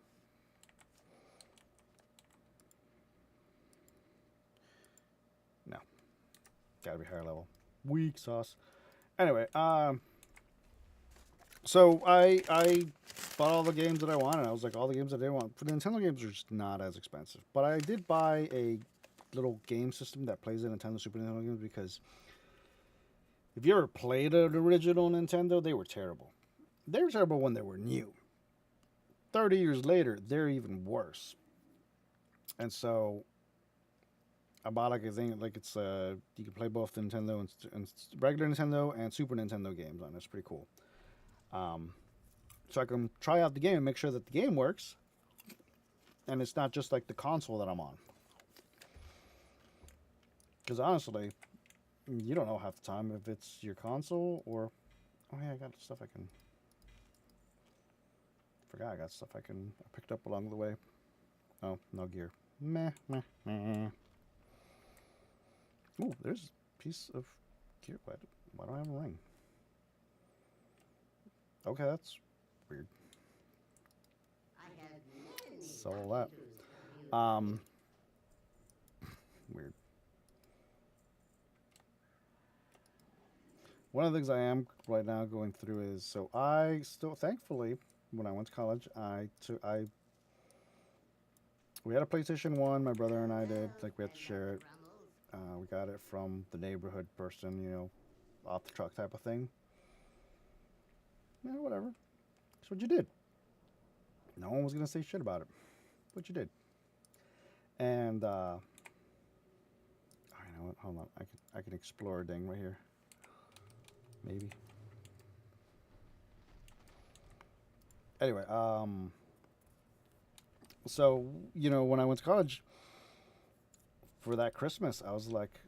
No, gotta be higher level. Weak sauce. Anyway, so I bought all the games that I wanted. I was like, all the games that I didn't want. For the Nintendo games are just not as expensive. But I did buy a little game system that plays the Nintendo Super Nintendo games because if you ever played an original Nintendo, they were terrible. They were terrible when they were new. 30 years later, they're even worse. And so I bought like a thing, like it's you can play both Nintendo and regular Nintendo and Super Nintendo games on it. It's pretty cool. So I can try out the game and make sure that the game works, and it's not just like the console that I'm on. Because honestly, You don't know half the time if it's your console or... Oh yeah, I got stuff I can... Forgot I got stuff I picked up along the way. Oh, no gear. Meh, meh, meh. Ooh, there's a piece of gear. Why don't I have a ring? Okay, that's weird. So that. Weird. One of the things I am right now going through is, so I still, thankfully, when I went to college, we had a PlayStation 1, my brother and I did, like we had to share it. We got it from the neighborhood person, you know, off the truck type of thing. Yeah, whatever. That's what you did. No one was going to say shit about it. But you did. And, I know what, hold on, I can explore a thing right here. Maybe. Anyway, so, you know, when I went to college, for that Christmas, I was like,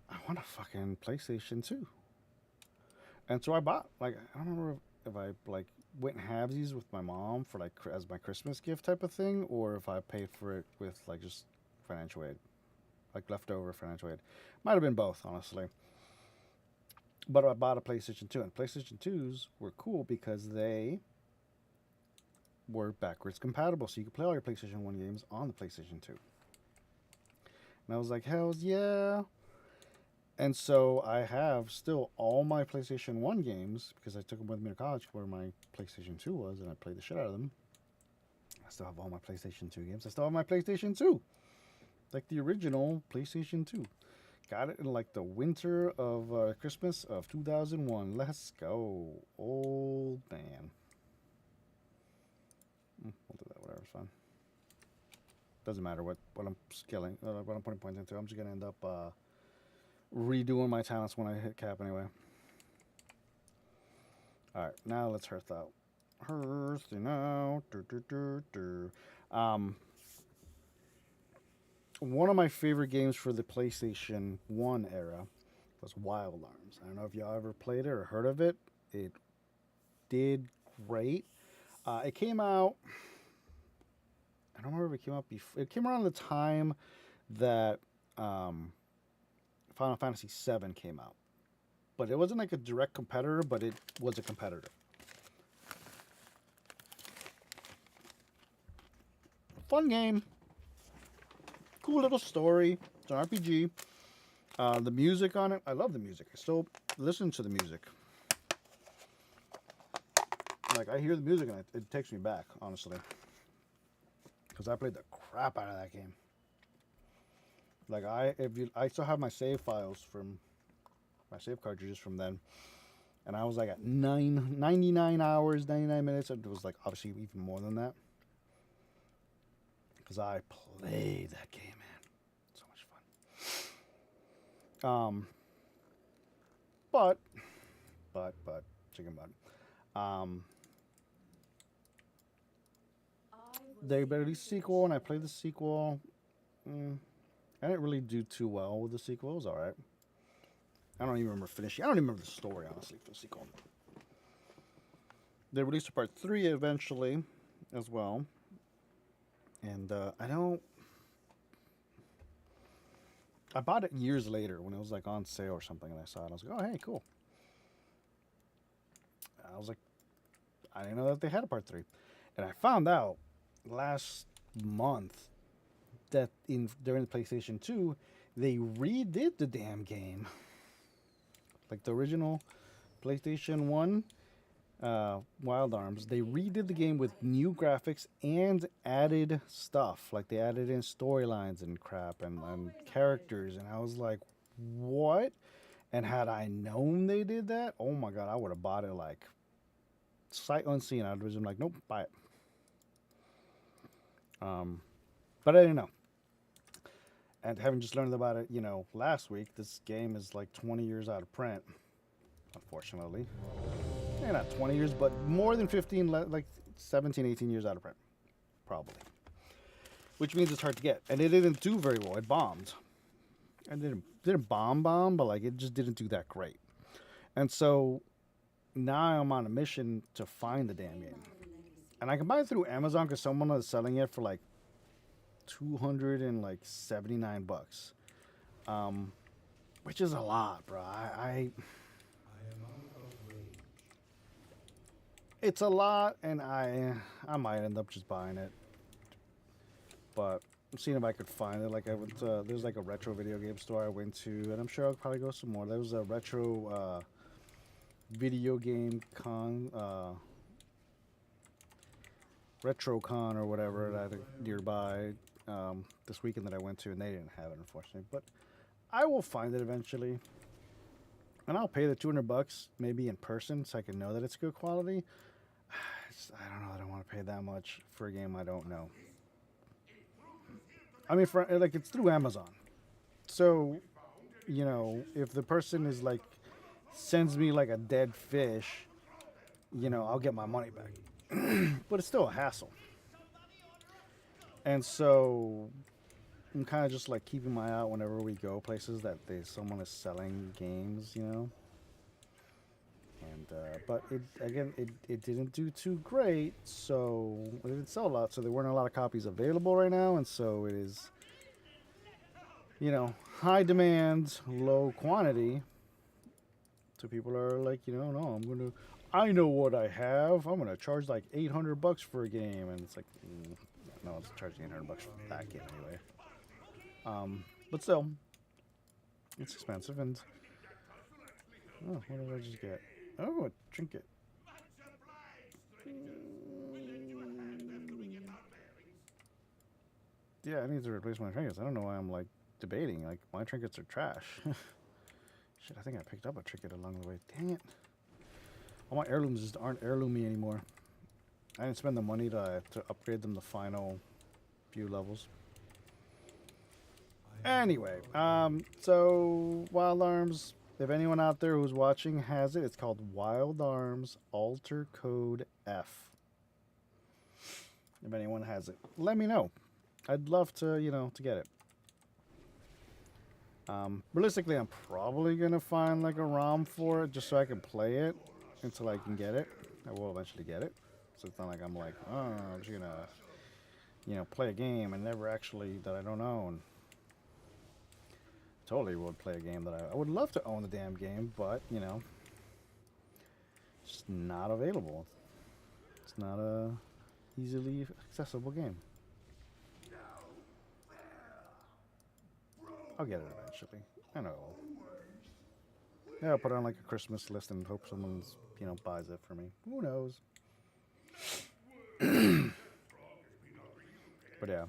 I want a fucking PlayStation 2. And so I bought, like, I don't remember if I, like, went halvesies with my mom for, like, as my Christmas gift type of thing, or if I paid for it with, like, just financial aid. Like, leftover financial aid. Might have been both, honestly. But I bought a PlayStation 2, and PlayStation 2s were cool because they were backwards compatible, so you could play all your PlayStation 1 games on the PlayStation 2. And I was like, hells yeah. And so I have still all my PlayStation 1 games, because I took them with me to college where my PlayStation 2 was, and I played the shit out of them. I still have all my PlayStation 2 games. I still have my PlayStation 2. Like the original PlayStation 2. Got it in like the winter of Christmas of 2001. Let's go. Old man. We'll do that, whatever, it's fine. Doesn't matter what I'm scaling, what I'm putting points into. I'm just going to end up redoing my talents when I hit cap anyway. Alright, now let's hearth out. Hearthing out. One of my favorite games for the PlayStation 1 era was Wild Arms. I don't know if y'all ever played it or heard of it. It did great. It came out... I don't remember if it came out before. It came around the time that Final Fantasy VII came out. But it wasn't like a direct competitor, but it was a competitor. Fun game. Cool little story. It's an RPG. The music on it, I love the music. I still listen to the music. Like, I hear the music and it takes me back, honestly. Because I played the crap out of that game. Like, I still have my save files from, my save cartridges from then. And I was like at 99 hours, 99 minutes. It was like, obviously, even more than that. Because I played that game, man. So much fun. But, chicken butt. They released a sequel, and I played the sequel. I didn't really do too well with the sequel. It was alright. I don't even remember finishing. I don't even remember the story, honestly, for the sequel. They released a part 3 eventually, as well. And I bought it years later when it was like on sale or something, and I saw it. I was like, oh, hey, cool. I was like, I didn't know that they had a part 3. And I found out last month that during the PlayStation 2, they redid the damn game. Like the original PlayStation 1 Wild Arms, they redid the game with new graphics and added stuff. Like they added in storylines and crap and characters, and I was like, what? And had I known they did that, oh my god, I would have bought it like sight unseen. I was like, nope, buy it. But I didn't know. And having just learned about it, last week, this game is like 20 years out of print, unfortunately. Yeah, not 20 years, but more than 15, like 17, 18 years out of print, probably. Which means it's hard to get. And it didn't do very well. It bombed. And didn't bomb, but like it just didn't do that great. And so now I'm on a mission to find the damn game, and I can buy it through Amazon because someone is selling it for like 279 bucks, um, which is a lot, bro. It's a lot, and I might end up just buying it, but I'm seeing if I could find it. Like I went, there's like a retro video game store I went to, and I'm sure I'll probably go some more. There was a retro video game con, RetroCon or whatever that nearby this weekend that I went to, and they didn't have it, unfortunately. But I will find it eventually, and I'll pay the 200 bucks maybe in person so I can know that it's good quality. I don't know. I don't want to pay that much for a game I don't know. I mean, for like it's through Amazon, so if the person is like sends me like a dead fish, I'll get my money back. But it's still a hassle, and so I'm kind of just like keeping my eye out whenever we go places that someone is selling games. And but it didn't do too great, so it didn't sell a lot. So there weren't a lot of copies available right now, and so it is, high demand, low quantity. So people are like, no, I know what I have. I'm gonna charge like 800 bucks for a game, and it's like, no, it's charging 800 bucks for that game anyway. But still, it's expensive, and oh, what did I just get? Oh, a trinket. Yeah, I need to replace my trinkets. I don't know why I'm like debating. Like my trinkets are trash. Shit, I think I picked up a trinket along the way. Dang it! All my heirlooms just aren't heirloomy anymore. I didn't spend the money to upgrade them the final few levels. Anyway, so Wild Arms. If anyone out there who's watching has it, it's called Wild Arms Alter Code F. If anyone has it, let me know. I'd love to, to get it. Realistically, I'm probably gonna find like a ROM for it just so I can play it until I can get it. I will eventually get it, so it's not like I'm like, oh, I'm just gonna, play a game and never actually that I don't own. Totally would play a game that I would love to own the damn game, but it's not available. It's not a easily accessible game. I'll get it eventually. I know. Yeah, I'll put it on like a Christmas list and hope someone's buys it for me. Who knows? But yeah.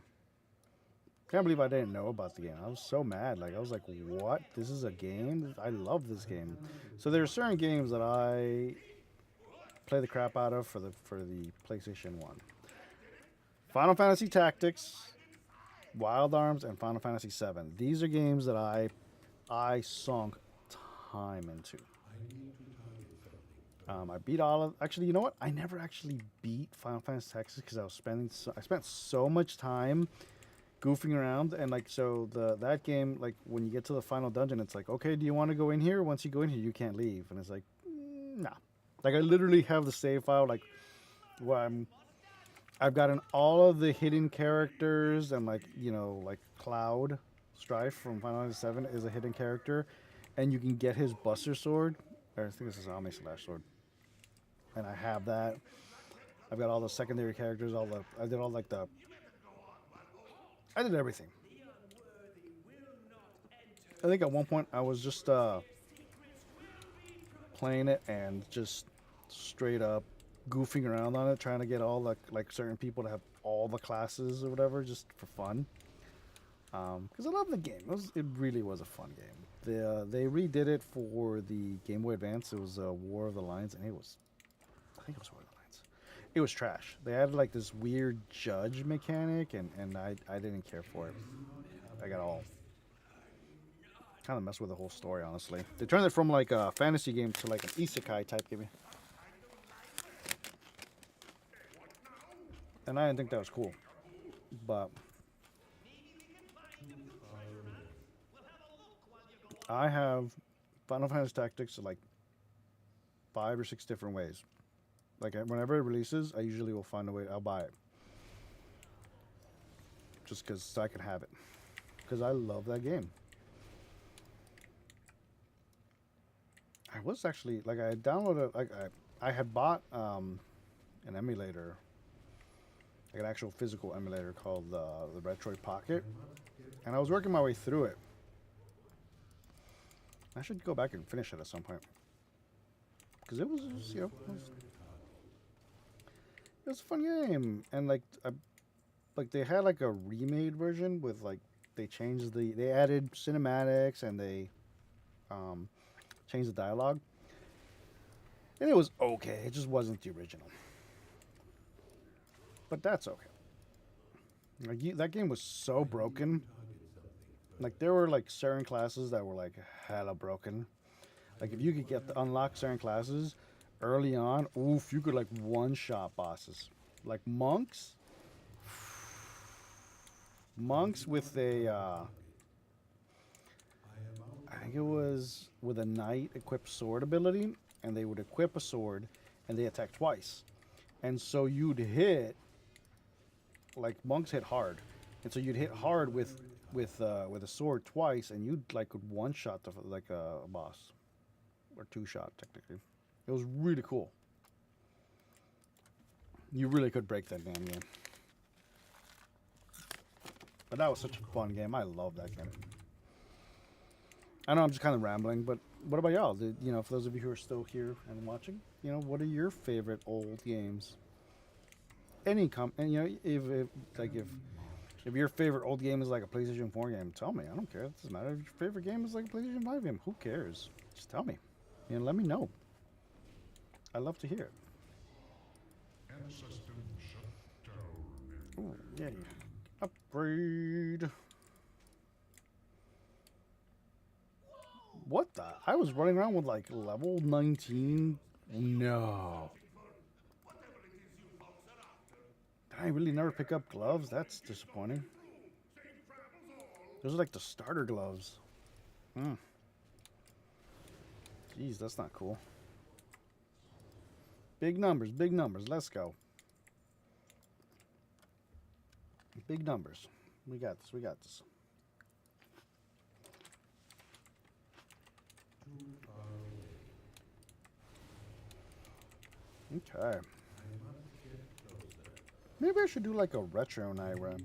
Can't believe I didn't know about the game. I was so mad. Like I was like, "What? This is a game? I love this game." So there are certain games that I play the crap out of for the PlayStation 1. Final Fantasy Tactics, Wild Arms, and Final Fantasy 7. These are games that I sunk time into. I beat all of. Actually, you know what? I never actually beat Final Fantasy Tactics because I spent so much time goofing around, and like so that game, like when you get to the final dungeon, it's like, okay, do you want to go in here? Once you go in here, you can't leave, and it's like, nah. Like I literally have the save file like where I've gotten all of the hidden characters, and like like Cloud Strife from Final Fantasy 7 is a hidden character, and you can get his Buster Sword, or I think this is Omni Slash Sword, and I have that. I've got all the secondary characters, I did all like I did everything. I think at one point I was just playing it and just straight up goofing around on it, trying to get all like certain people to have all the classes or whatever, just for fun. Because I love the game. It really was a fun game. They redid it for the Game Boy Advance. It was War of the Lions, and I think it was War of the Lions. It was trash. They added like this weird judge mechanic, and I didn't care for it. I got all kind of messed with the whole story, honestly. They turned it from like a fantasy game to like an isekai type game. And I didn't think that was cool. But I have Final Fantasy Tactics like 5 or 6 different ways. Like whenever it releases, I usually will find a way. I'll buy it just because so I can have it. Because I love that game. I was actually like I downloaded like I had bought an emulator, like an actual physical emulator called the Retroid Pocket, and I was working my way through it. I should go back and finish it at some point because it was you know it was a fun game, and like they had like a remade version with like they added cinematics and they um, changed the dialogue, and it was okay. It just wasn't the original, but that's okay. Like that game was so broken. Like there were like certain classes that were like hella broken. Like if you could get the unlock certain classes early on, oof, you could like one shot bosses. Like monks with a I think it was with a knight equipped sword ability, and they would equip a sword, and they attack twice, and so you'd hit like monks hit hard, and so you'd hit hard with a sword twice, and you'd like could one shot like a boss or two shot technically. It was really cool. You really could break that damn game. But that was such a fun game. I love that game. I know I'm just kind of rambling, but what about y'all? You know, for those of you who are still here and watching, you know, what are your favorite old games? And you know, if like if your favorite old game is like a PlayStation 4 game, tell me. I don't care. It doesn't matter. If your favorite game is like a PlayStation 5 game, who cares? Just tell me. You know, let me know. I love to hear it. Ooh, yeah. Upgrade. What the? I was running around with like level 19. No. Did I really never pick up gloves? That's disappointing. Those are like the starter gloves. Hmm. Jeez, that's not cool. Big numbers, big numbers. Let's go. Big numbers. We got this, we got this. Okay. Maybe I should do like a retro night where I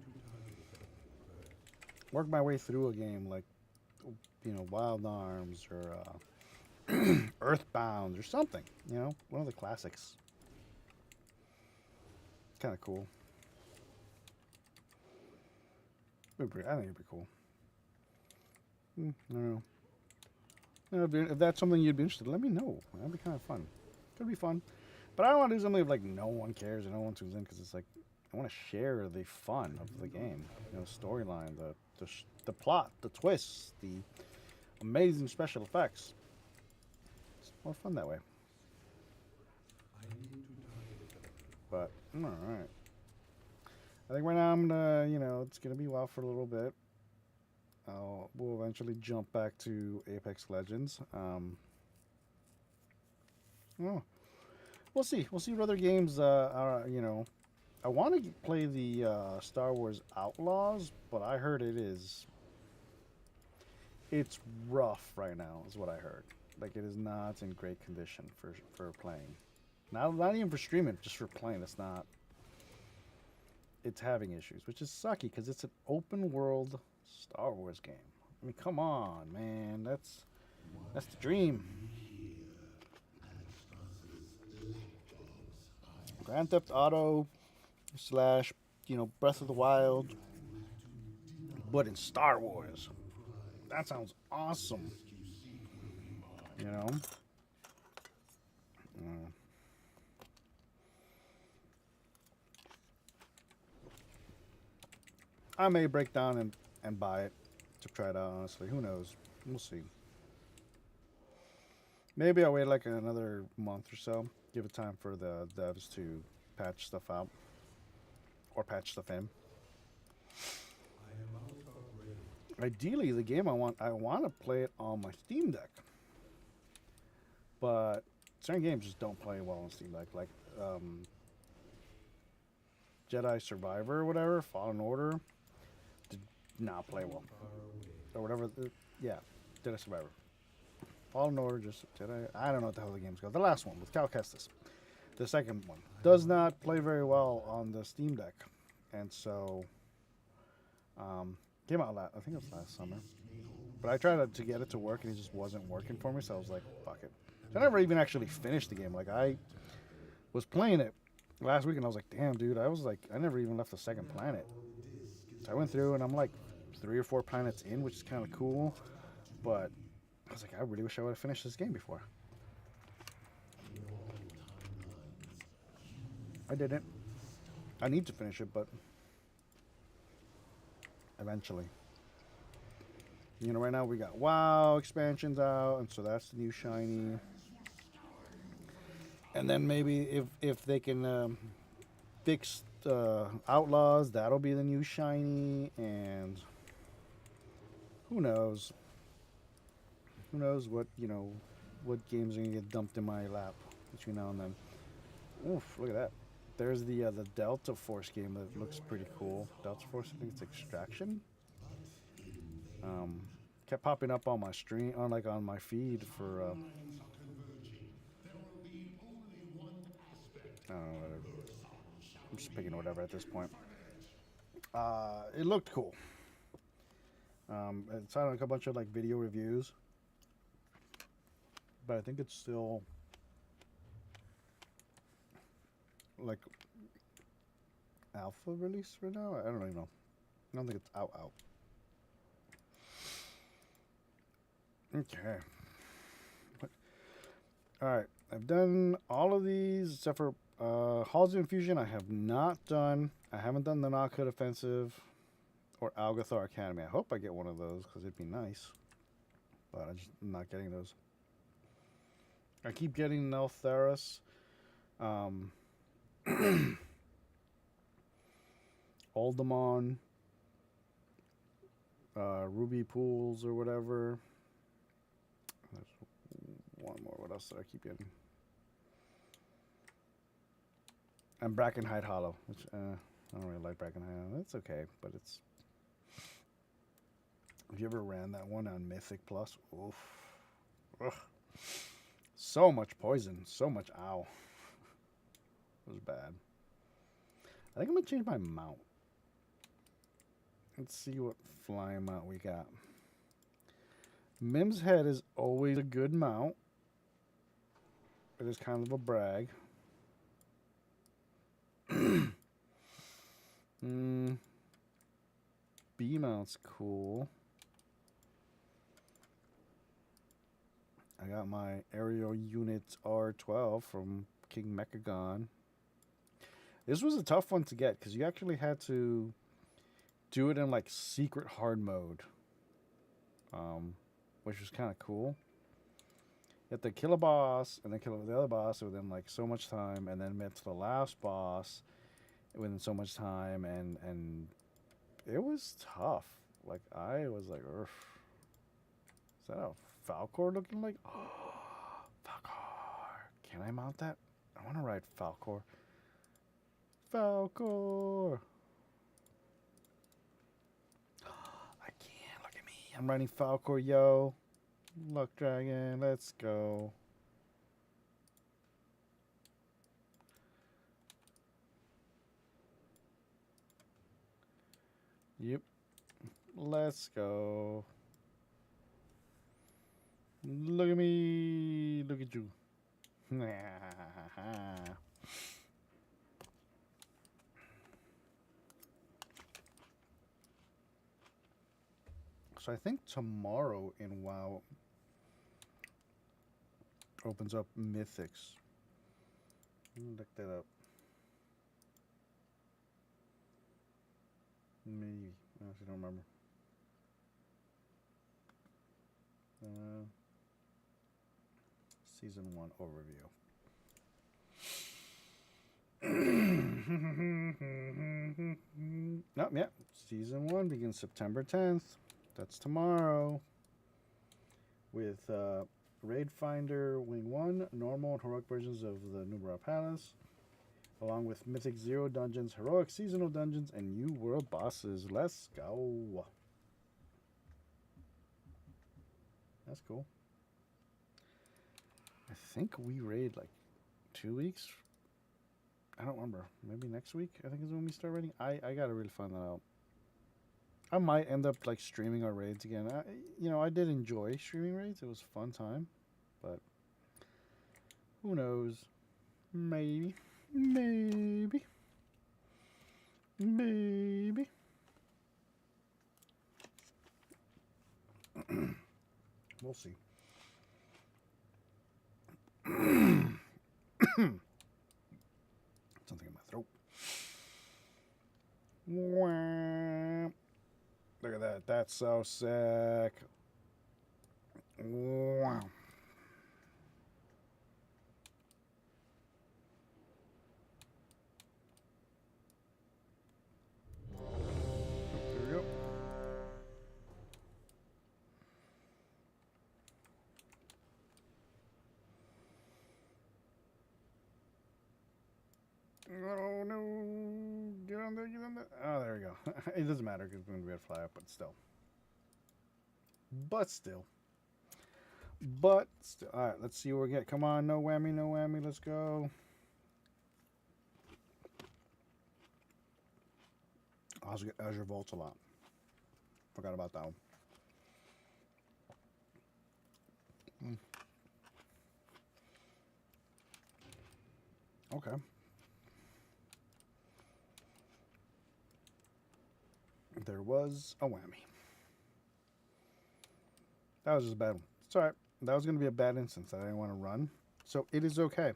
work my way through a game like, you know, Wild Arms or Earthbound or something. You know, one of the classics. Kind of cool. I think it'd be cool. I don't know. You know, if that's something you'd be interested in, let me know. That'd be kind of fun. Could be fun. But I don't want to do something like no one cares and no one tunes in because it's like I want to share the fun of the game. You know, storyline, the plot, the twists, the amazing special effects. It's more fun that way. But all right. I think right now I'm gonna, you know, it's gonna be wild for a little bit. We'll eventually jump back to Apex Legends. Oh, we'll see. We'll see what other games are. You know, I want to play the Star Wars Outlaws, but I heard it's rough right now. Is what I heard. Like it is not in great condition for playing. Not even for streaming, just for playing. It's having issues, which is sucky because it's an open world Star Wars game. I mean, come on, man. That's the dream. Grand Theft Auto slash, you know, Breath of the Wild, but in Star Wars. That sounds awesome. You know? I may break down and buy it to try it out, honestly. Who knows? We'll see. Maybe I'll wait like another month or so. Give it time for the devs to patch stuff out. Or patch stuff in. Ideally, the game I want to play it on my Steam Deck, but certain games just don't play well on Steam Deck, like Jedi Survivor or whatever, Fallen Order, did not play well, or whatever. Yeah, Jedi Survivor, Fallen Order, just Jedi. I don't know what the hell the game's called. The last one with Cal Kestis, the second one, does not play very well on the Steam Deck, and so came out I think it was last summer. But I tried to get it to work, and it just wasn't working for me. So I was like, "Fuck it." So I never even actually finished the game. Like I was playing it last week, and I was like, "Damn, dude!" I never even left the second planet. So I went through, and I'm like 3 or 4 planets in, which is kind of cool. But I was like, I really wish I would have finished this game before. I didn't. I need to finish it, but eventually. You know, right now we got WoW expansions out, and so that's the new shiny. And then maybe if they can fix Outlaws, that'll be the new shiny. And who knows? Who knows what what games are gonna get dumped in my lap between now and then? Oof! Look at that. There's the Delta Force game that looks pretty cool. Delta Force, I think it's Extraction. Kept popping up on my stream, on my feed for. I don't know. I'm just picking whatever at this point. It looked cool. It's on like a bunch of like video reviews, but I think it's still like alpha release right now. I don't even know. I don't think it's out. Okay. Alright. I've done all of these except for Halls of Infusion. I have not done. I haven't done the Knockhood Offensive or Algathar Academy. I hope I get one of those because it'd be nice. But I'm not getting those. I keep getting Neltharis. Aldemon. Ruby Pools or whatever. There's one more. What else did I keep getting? And Brackenhide Hollow, which I don't really like Brackenhide Hollow. It's okay, but it's. Have you ever ran that one on Mythic Plus? Oof. Ugh. So much poison, so much ow. It was bad. I think I'm gonna change my mount. Let's see what flying mount we got. Mim's Head is always a good mount. It is kind of a brag. B mount's cool. I got my aerial unit R12 from King Mechagon. This was a tough one to get because you actually had to do it in like secret hard mode, which was kind of cool. You have to kill a boss and then kill the other boss within like so much time, and then get to the last boss within so much time, and it was tough. Like I was like, Urgh. Is that a Falcor looking like? Oh, Falcor. Can I mount that? I want to ride Falcor. Falcor. I can't. Look at me. I'm riding Falcor, yo. Luck Dragon. Let's go. Yep. Let's go. Look at me. Look at you. So I think tomorrow in WoW opens up Mythics. Look that up. Maybe. I actually don't remember. Season 1 overview. Nope, yeah. Season 1 begins September 10th. That's tomorrow. With Raid Finder Wing 1, normal and heroic versions of the Nubra Palace, along with Mythic Zero dungeons, heroic seasonal dungeons, and new world bosses. Let's go. That's cool. I think we raid like 2 weeks. I don't remember. Maybe next week, I think is when we start raiding. I gotta really find that out. I might end up like streaming our raids again. I did enjoy streaming raids. It was a fun time, but who knows? Maybe, maybe, maybe. We'll see. Something in my throat. Look at that. That's so sick. Wow. There we go. Oh no. Get on there, get on there. Oh, there we go. It doesn't matter because we're going to be able to fly up, but still. Alright, let's see what we get. Come on, no whammy, no whammy. Let's go. I also get Azure Volts a lot. Forgot about that one. Okay. There was a whammy. That was just a bad one. It's alright. That was going to be a bad instance that I didn't want to run. So it is okay.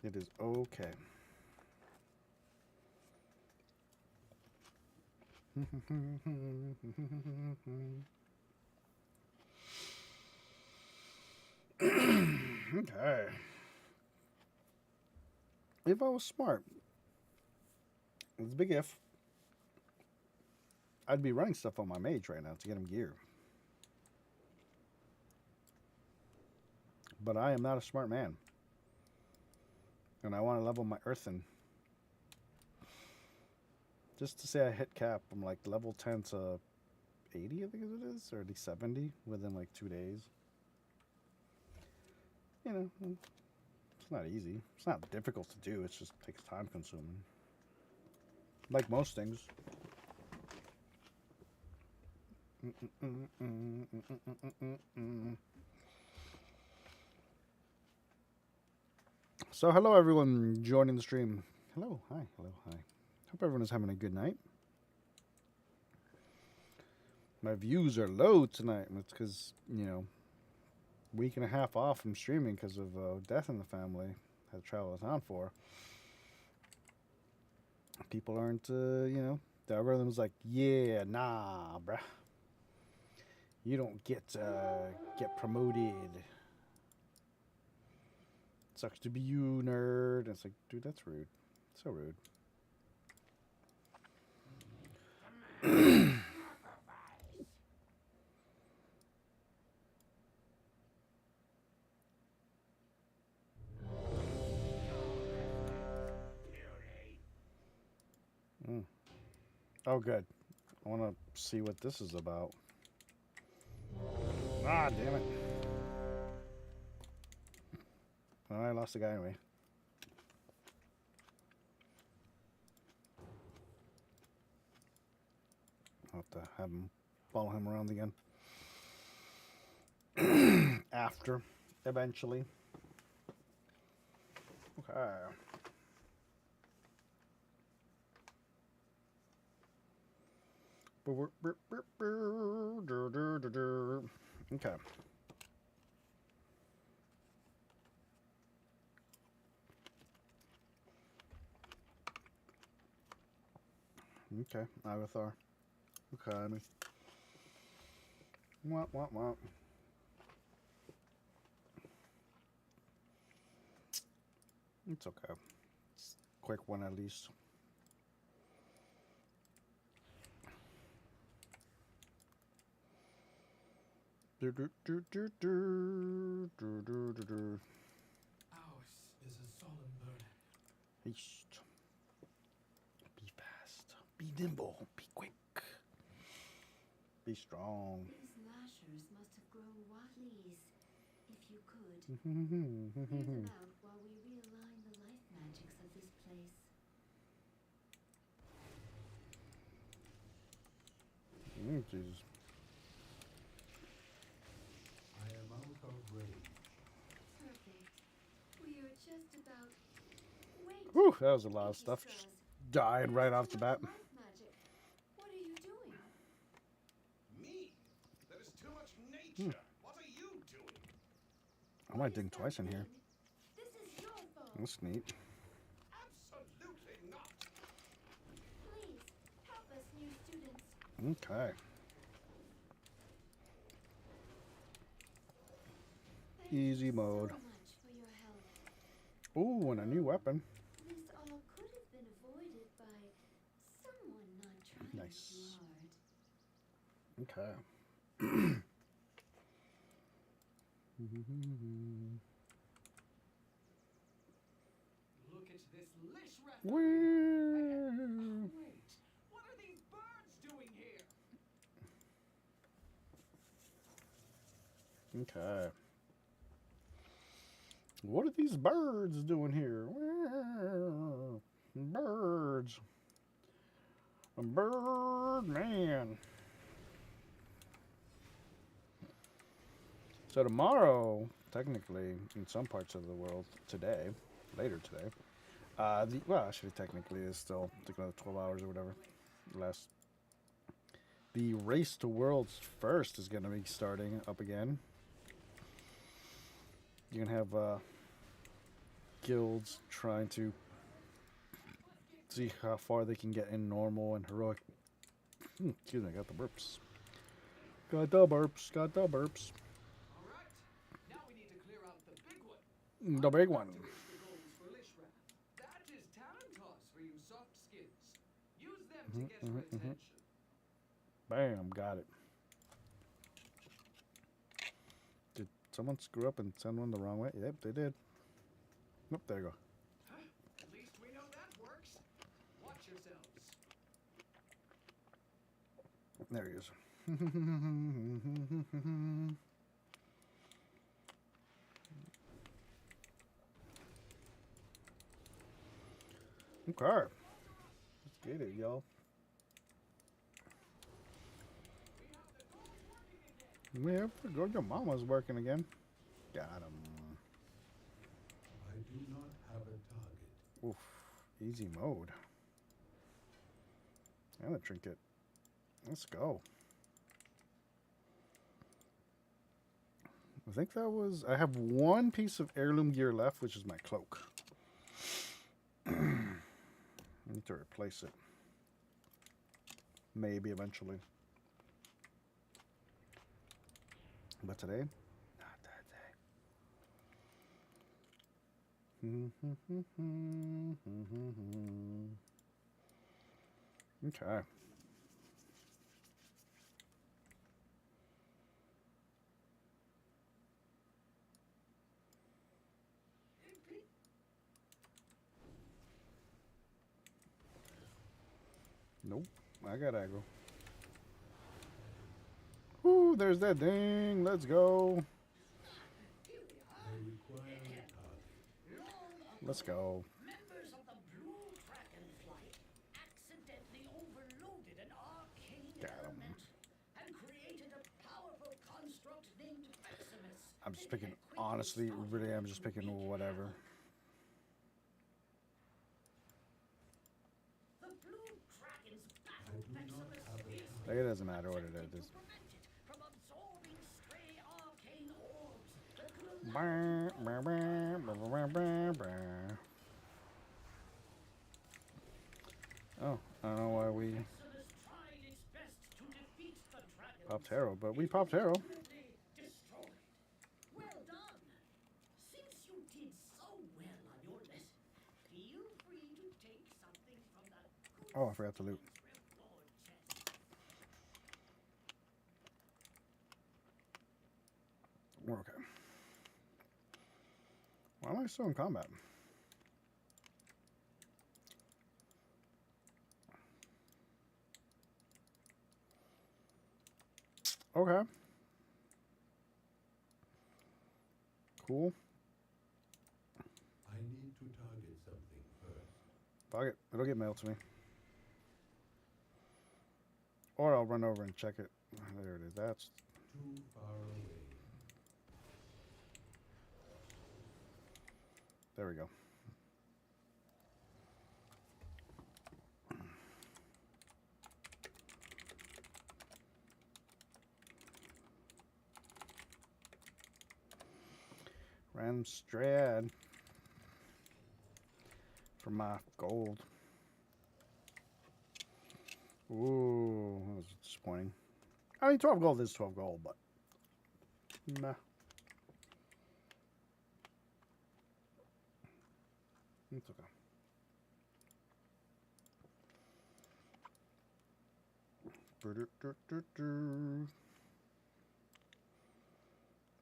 It is okay. Okay. If I was smart, it's a big if, I'd be running stuff on my mage right now to get him gear. But I am not a smart man. And I want to level my earthen. Just to say I hit cap, I'm like level 10 to 80, I think it is, or at least 70 within like 2 days. You know, it's not easy. It's not difficult to do. It just takes time consuming. Like most things. So hello everyone joining the stream. Hello, hi, hello, hi. Hope everyone is having a good night. My views are low tonight, and it's because, week and a half off from streaming because of death in the family. Had to travel to town for. People aren't, the algorithm's like, yeah, nah, bruh. You don't get promoted. Sucks to be you, nerd. It's like, dude, that's rude. So rude. Oh, good. I want to see what this is about. Ah, damn it. Well, I lost the guy anyway. I'll have to have him follow him around again. After, eventually. Okay. Okay. Okay, Avatar. Okay, I mean. What? It's okay. It's a quick one at least. Ours is a solemn burden. Haste. Be fast. Be nimble. Be quick. Be strong. These lashers must have grown wahlees. If you could, clear them out while we realign the life magics of this place. Jesus. I am out of rage. Perfect. We are just about. Wait. Whew, that was a lot of Pinky stuff. straws. Just died right There's off too the bat. much life magic. What are you doing? Me? There is too much nature. What are you doing? I might ding twice in here. This is your phone. That's neat. Absolutely not. Please help us, new students. Okay. Thank Easy you mode. So much for your help. Ooh, and a new weapon. This all could have been avoided by someone not trying Nice. too hard. Okay. Look at this lish rat. Woo. Wait, what are these birds doing here? Okay. What are these birds doing here? Birds. A bird man. So tomorrow, technically, in some parts of the world, today, later today, well, actually, technically, it's still like another 12 hours or whatever. The race to world's first is going to be starting up again. You can have guilds trying to see how far they can get in normal and heroic. Excuse me, I got the burps. Got the burps. Got the burps. All right. Now we need to clear out the big one. The big one. To reach the goals for lish rat. That is talentos for you soft skins. Use them to get her attention. Bam, got it. Did someone screw up and send one the wrong way? Yep, they did. Nope, there you go. Huh? At least we know that works. Watch yourselves. There he is. Okay. Let's get it, y'all. We have to go. Your mama's working again. Got him. I do not have a target. Oof. Easy mode. And a trinket. Let's go. I think that was... I have one piece of heirloom gear left, which is my cloak. I need to replace it. Maybe eventually. But today? Not that day. Okay. Nope. I got aggro. Woo, there's that ding. Let's go. Let's go. Members of the Blue Dragonflight accidentally overloaded an arcane element and created a powerful construct named Maximus. I'm just picking, honestly, really, I'm just picking whatever. The Blue Dragons battled Maximus fiercely. Like, it doesn't matter what it is. To prevent it from absorbing stray arcane orbs that could Brr, brr, brr, brr, brr, brr, brr. Oh, I don't know why we Maximus tried its best to defeat the dragons. popped Hero, but we popped Hero. Destroyed. Well done. Since you did so well on your lesson, feel free to take something from that good Oh, I forgot to loot. reward chest. am I still in combat? Okay. Cool. I need to target something first. Fuck it. It'll get mailed to me. Or I'll run over and check it. There it is. That's Too far away. there we go. Random Strad for my gold. Ooh, that was disappointing. I mean, 12 gold is 12 gold, but nah. It's okay.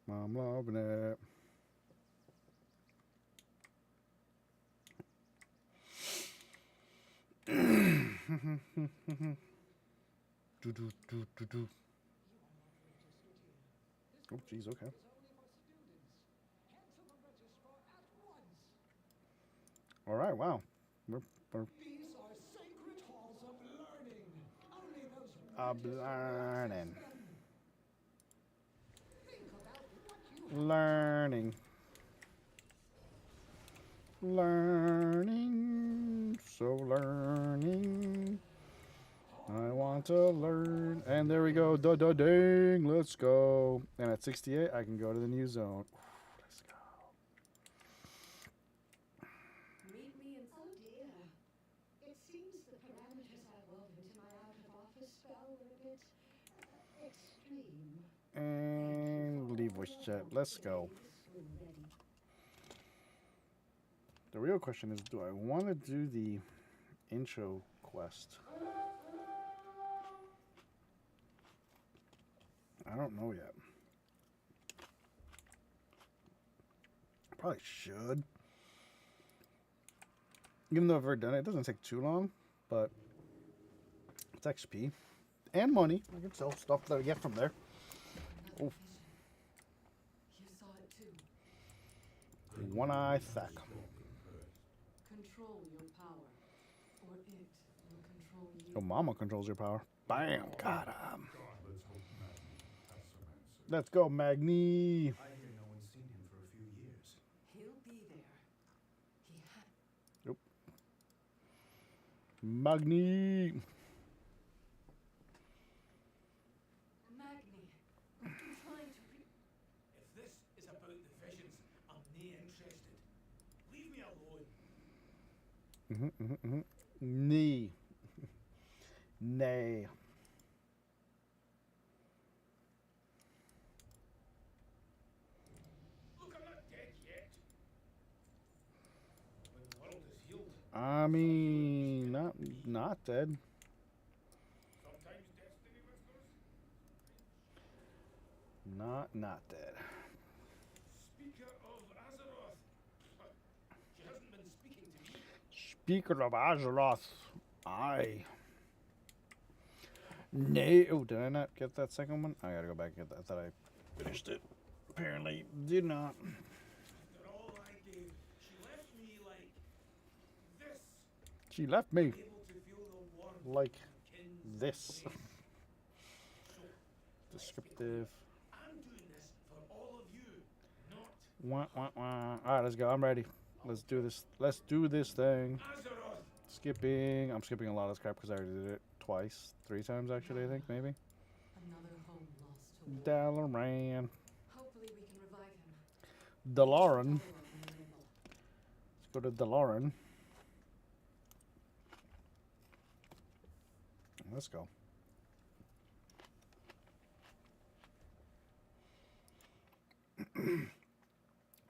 I'm loving it. Do, do, do, do, do. Oh, jeez, okay. All right, wow. We're These are sacred halls of learning. Only those learning. Think about what you Learning. Learning. So learning. I want to learn. And there we go. Da-da-ding. Let's go. And at 68, I can go to the new zone. Let's go. Meet me in. Oh dear. It seems the parameters I wove into my out-of-office spell were a bit extreme. And leave voice chat. Let's go. The real question is, do I want to do the intro quest? I don't know yet. Probably should. Even though I've already done it, it doesn't take too long, but it's XP and money. I can sell stuff that I get from there. You saw it too. One eye thack. Control your power, or it will control you. Oh, Mama controls your power. Bam, got him. God, let's hope Magni has some answers. Let's go, Magni. I hear no one's seen him for a few years. He'll be there. He had. Magni. Magni, I'm trying to re. If this is about the visions, I'm nae interested. Leave me alone. Knee. Nay. Look, I'm not dead yet. When the world is healed, I mean, not dead. sometimes destiny whispers. Not dead. Speaker of Azeroth. She hasn't been speaking to me. Speaker of Azeroth. Aye. Nay. Oh, did I not get that second one? I gotta go back and get that. I thought I finished it. Apparently, did not. After all I gave, she left me like this. She left me Able to feel the warmth like and this. embrace. So, Descriptive. I'm doing this for all of you, not Wah, wah, wah. All right, let's go. I'm ready. Let's do this. Let's do this thing. Azeroth. Skipping. I'm skipping a lot of this crap because I already did it twice. 3 times, actually, I think, maybe. Another home lost to war. Dalaran. Hopefully we can revive him. Dalaran. Follow up on the label. Let's go to Dalaran. Let's go.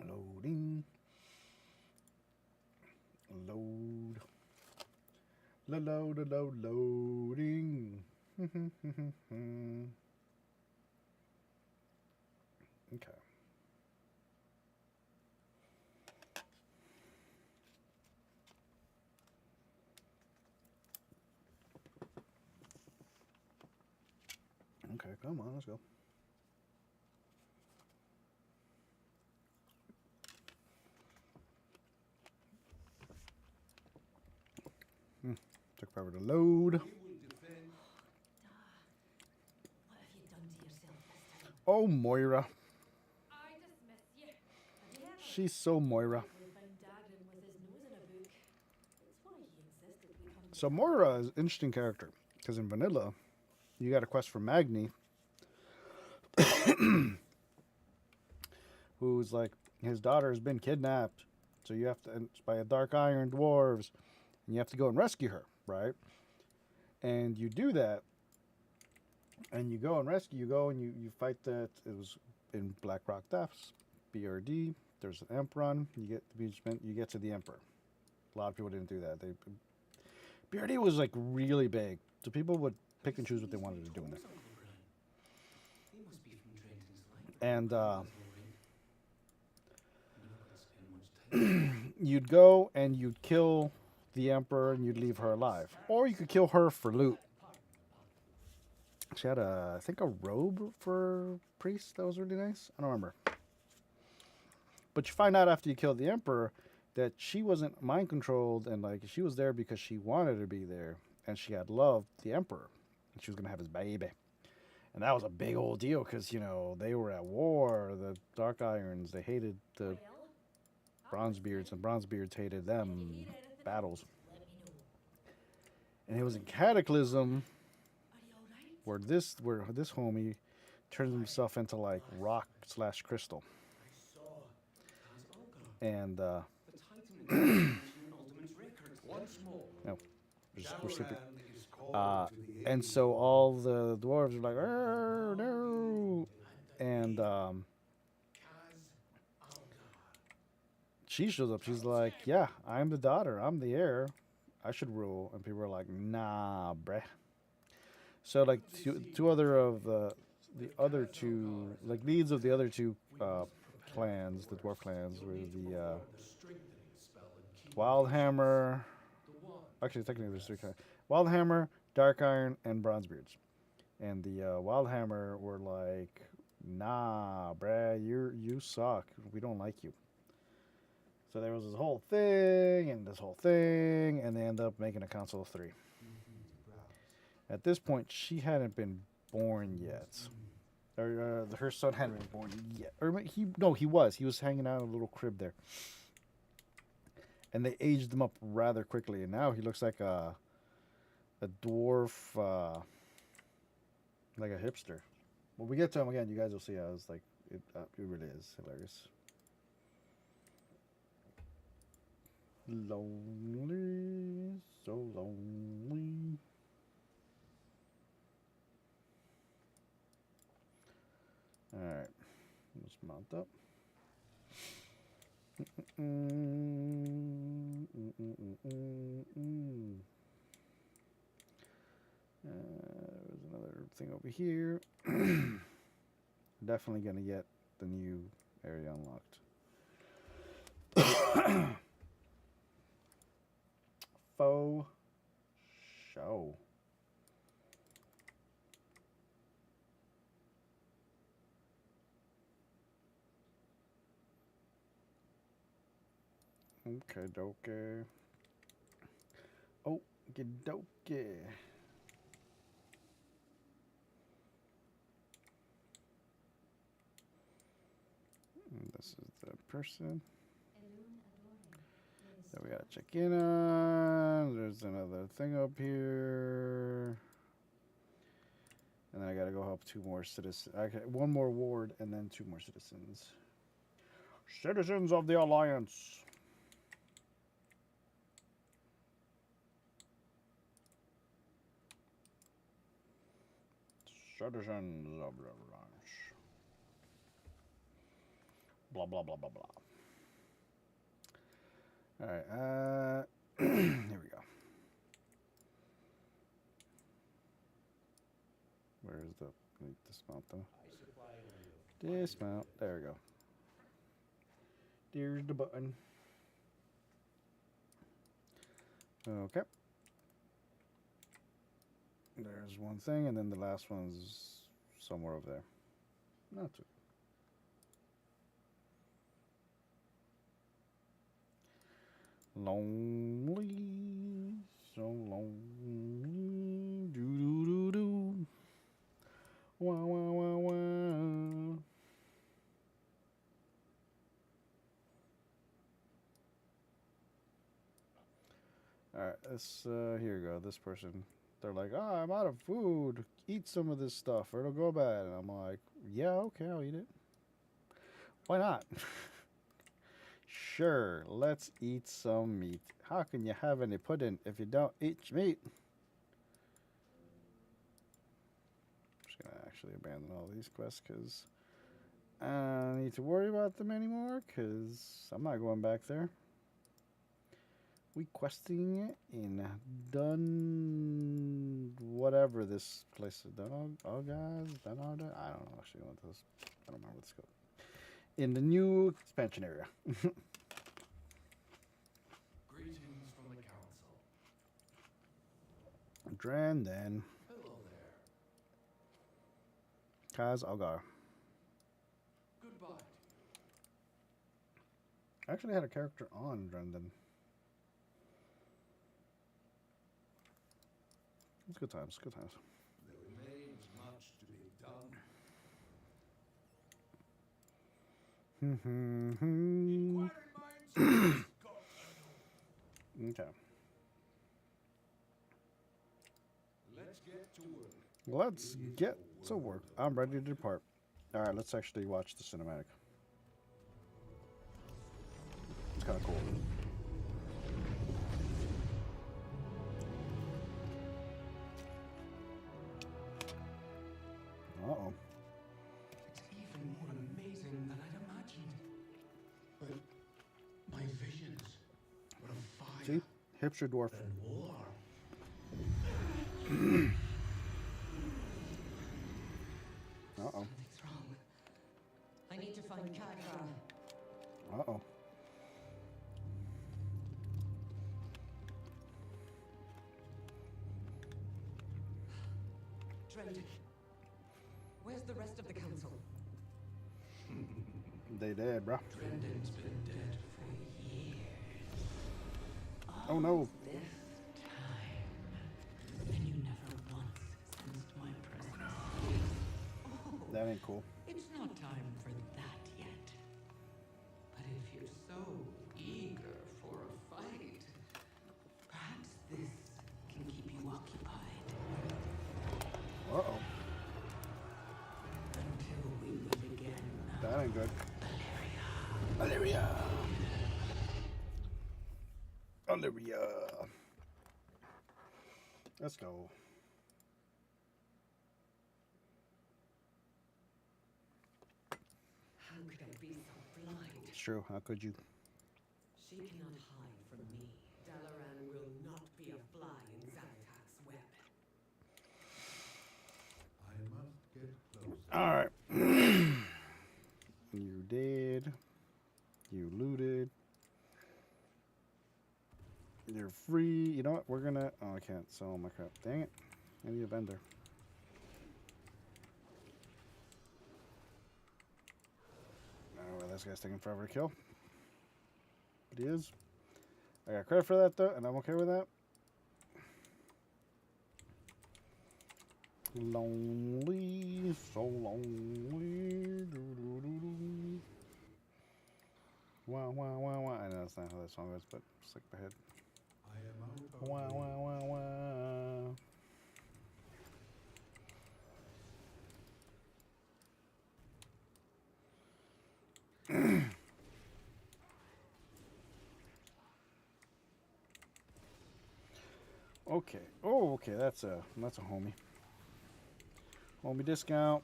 Loading. Load. Loading. Okay. Come on, let's go. Took forever to load. We will defend. What have you done to yourself this time? Oh, Moira. I dismiss you. Have you heard of She's so Moira. we found Dagrin with his nose in a book? It's why he insisted we come So Moira is an interesting character because in vanilla, you got a quest for Magni, who's like his daughter has been kidnapped, so you have to and it's by a dark iron dwarves, and you have to go and rescue her, right? And you do that, and you go and rescue. You go and you fight that. It was in Black Rock Depths, BRD. There's an Emp run. You get the beachment. You get to the Emperor. A lot of people didn't do that. BRD was like really big, so people would pick and choose what they wanted to do in there. He must be from Trenton's line. And you'd go and you'd kill the Emperor and you'd leave her alive, or you could kill her for loot. She had I think a robe for priest that was really nice. I don't remember. But you find out after you killed the Emperor that she wasn't mind controlled, and like she was there because she wanted to be there, and she had loved the Emperor, and she was gonna have his baby. And that was a big old deal because they were at war. The Dark Irons, they hated the Bronzebeards, and Bronzebeards hated them. Battles. And it was in Cataclysm where this homie turned himself into like rock / crystal. And The Titan Ultimate's record once more. no, we're skipping. Shadowland is called to the And aid. so all the dwarves are like, "Oh, no," and Kaz Aldar. she shows up. She's like, "Yeah, I'm the daughter. I'm the heir. I should rule." And people are like, "Nah, bruh." So like two other of the other two like leads of the other two clans, the dwarf clans, were the The strengthening spell and keep Wildhammer. The one. Actually, technically, there's three clans: Wildhammer, Dark Iron, and Bronzebeards. And the Wildhammer were like, "Nah, bruh, you suck. We don't like you." So there was this whole thing and this whole thing, and they end up making a council of three. At this point, she hadn't been born yet, or her son hadn't been born yet. Or he was. He was hanging out in a little crib there, and they aged him up rather quickly. And now he looks like a dwarf, like a hipster. When we get to him again, you guys will see how it's like it really is hilarious. Lonely, so lonely. All right, let's mount up. There's another thing over here. Definitely gonna get the new area unlocked. Faux show. Okay, dokie. Okie dokie. This is the person that we gotta check in on. There's another thing up here. And then I gotta go help two more citizens. Okay, one more ward and then two more citizens. Citizens of the Alliance. Citizens of the Alliance. Blah, blah, blah, blah, blah. Alright, here we go. Where's the dismount though? Dismount. There we go. There's the button. Okay. There's one thing, and then the last one's somewhere over there. Not too. Lonely, so lonely. Do do do do. Wah wah wah wah. All right, this here you go. This person, they're like, "Oh, I'm out of food. Eat some of this stuff, or it'll go bad." And I'm like, "Yeah, okay, I'll eat it. Why not?" Sure, let's eat some meat. How can you have any pudding if you don't eat meat? I'm just gonna actually abandon all these quests because I don't need to worry about them anymore because I'm not going back there. We questing in Dun whatever this place is. Dun oh guys, Dun I don't know actually what this. I don't remember what it's called. In the new expansion area. Greetings from the council. Drandon. Hello there. Kaz Algar. Goodbye. I actually had a character on Drandon. It's good times, good times. There remains much to be done. Inquiring minds got a Okay. Let's get to work. Let's get to work. I'm ready to depart. Alright, let's actually watch the cinematic. It's kind of cool. Uh-oh. It's even more amazing than I'd imagined. But my visions were of fire See? Hipster dwarf. and war. Uh-oh. Something's wrong. I need to find Kadra. Uh-oh. Drendon. Where's the rest of the council? They dead, bruh. Drendon's been dead for years. Oh no. This time. And you never once sensed my presence. Oh, That ain't cool. it's not time for that yet. But if you're so eager for a fight, perhaps this can keep you occupied Uh-oh. until we meet again. That ain't good. Valeria. Valeria. Let's go. How could I be so blind? It's true. How could you? She cannot hide from me. Dalaran will not be a fly in Zanatak's web. I must get closer. Alright. You did. You looted. You're free. You know what? We're gonna... Oh, I can't sell my crap. Dang it. I need a vendor. Oh, well, this guy's taking forever to kill. But he is. I got credit for that, though, and I'm okay with that. Lonely, so lonely. Do. Wah, wah, wah, wah. I know that's not how that song goes, but stick my head. I am out of Wah, wah, wah, wah. Okay. Oh, okay. That's a homie. Homie discount.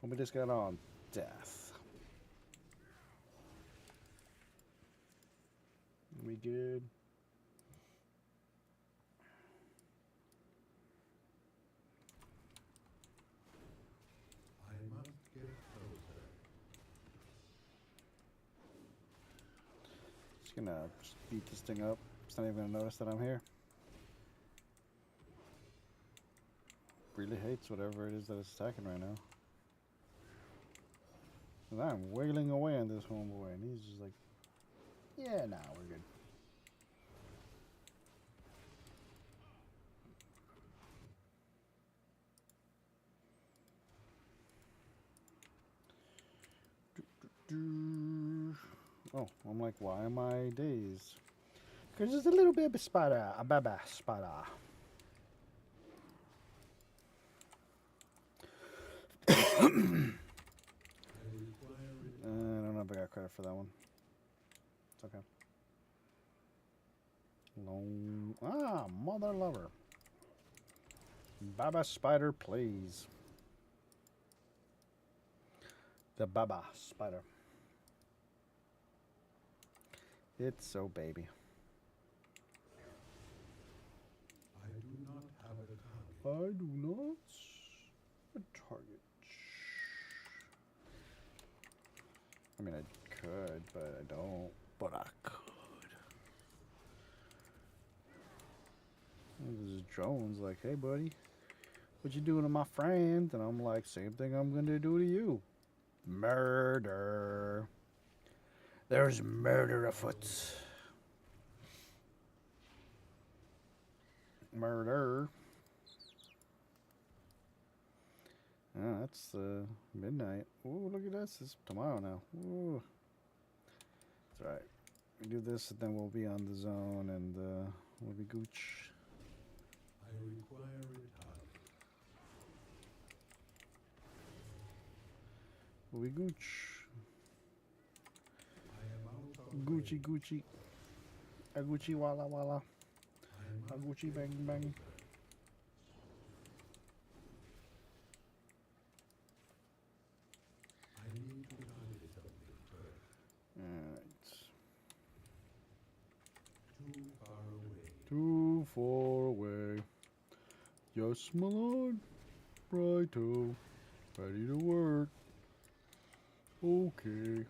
Homie discount on death. We good? I must get closer. Just gonna beat this thing up. It's not even gonna notice that I'm here. really hates whatever it is that it's attacking right now. And I'm wailing away on this homeboy, and he's just like, yeah, nah, we're good. Oh, I'm like, why am I dazed? Because there's a little bit of a spider, a baba spider. I don't know if I got credit for that one. It's okay. Long. Ah, mother lover. Baba spider plays. The Baba spider. It's so baby. I do not have a target. I do not a target. I mean, I could, but I don't. But I could. And there's drones like, hey, buddy, what you doing to my friend? And I'm like, same thing I'm gonna do to you. Murder. There's murder afoot. Murder. Ah, that's midnight. Ooh, look at this. It's tomorrow now. Ooh. That's right. We do this, and then we'll be on the zone, and we'll be gooch. I require a target. We'll be gooch. I am out of Gucci, range. Gucci. A Gucci, walla, walla. I A must Gucci, get bang, bang. closer. I need to target something first. Alright. Too far away. Too far away. Yes, my lord. Righto. Ready to work. Okay.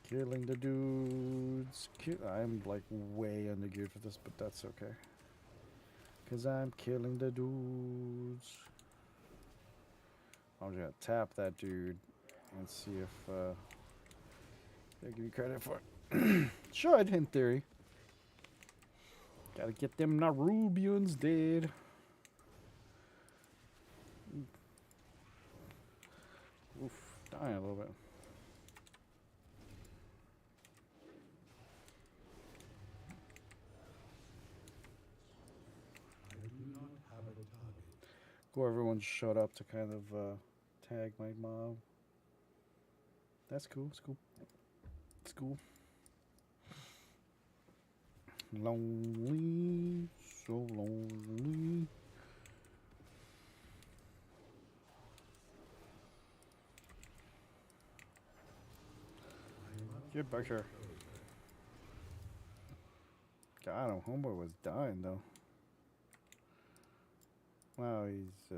Killing the dudes. I'm like way under geared for this, but that's okay. Cause I'm killing the dudes. I'm just gonna tap that dude and see if they give me credit for it. Should, in theory. Gotta get them Narubians dead. Oof, dying a little bit. I do not have a target. Cool, everyone showed up to kind of tag my mob. That's cool, it's cool. It's cool. Lonely, so lonely. I must Get back here. God, him, homeboy was dying though. Wow, he's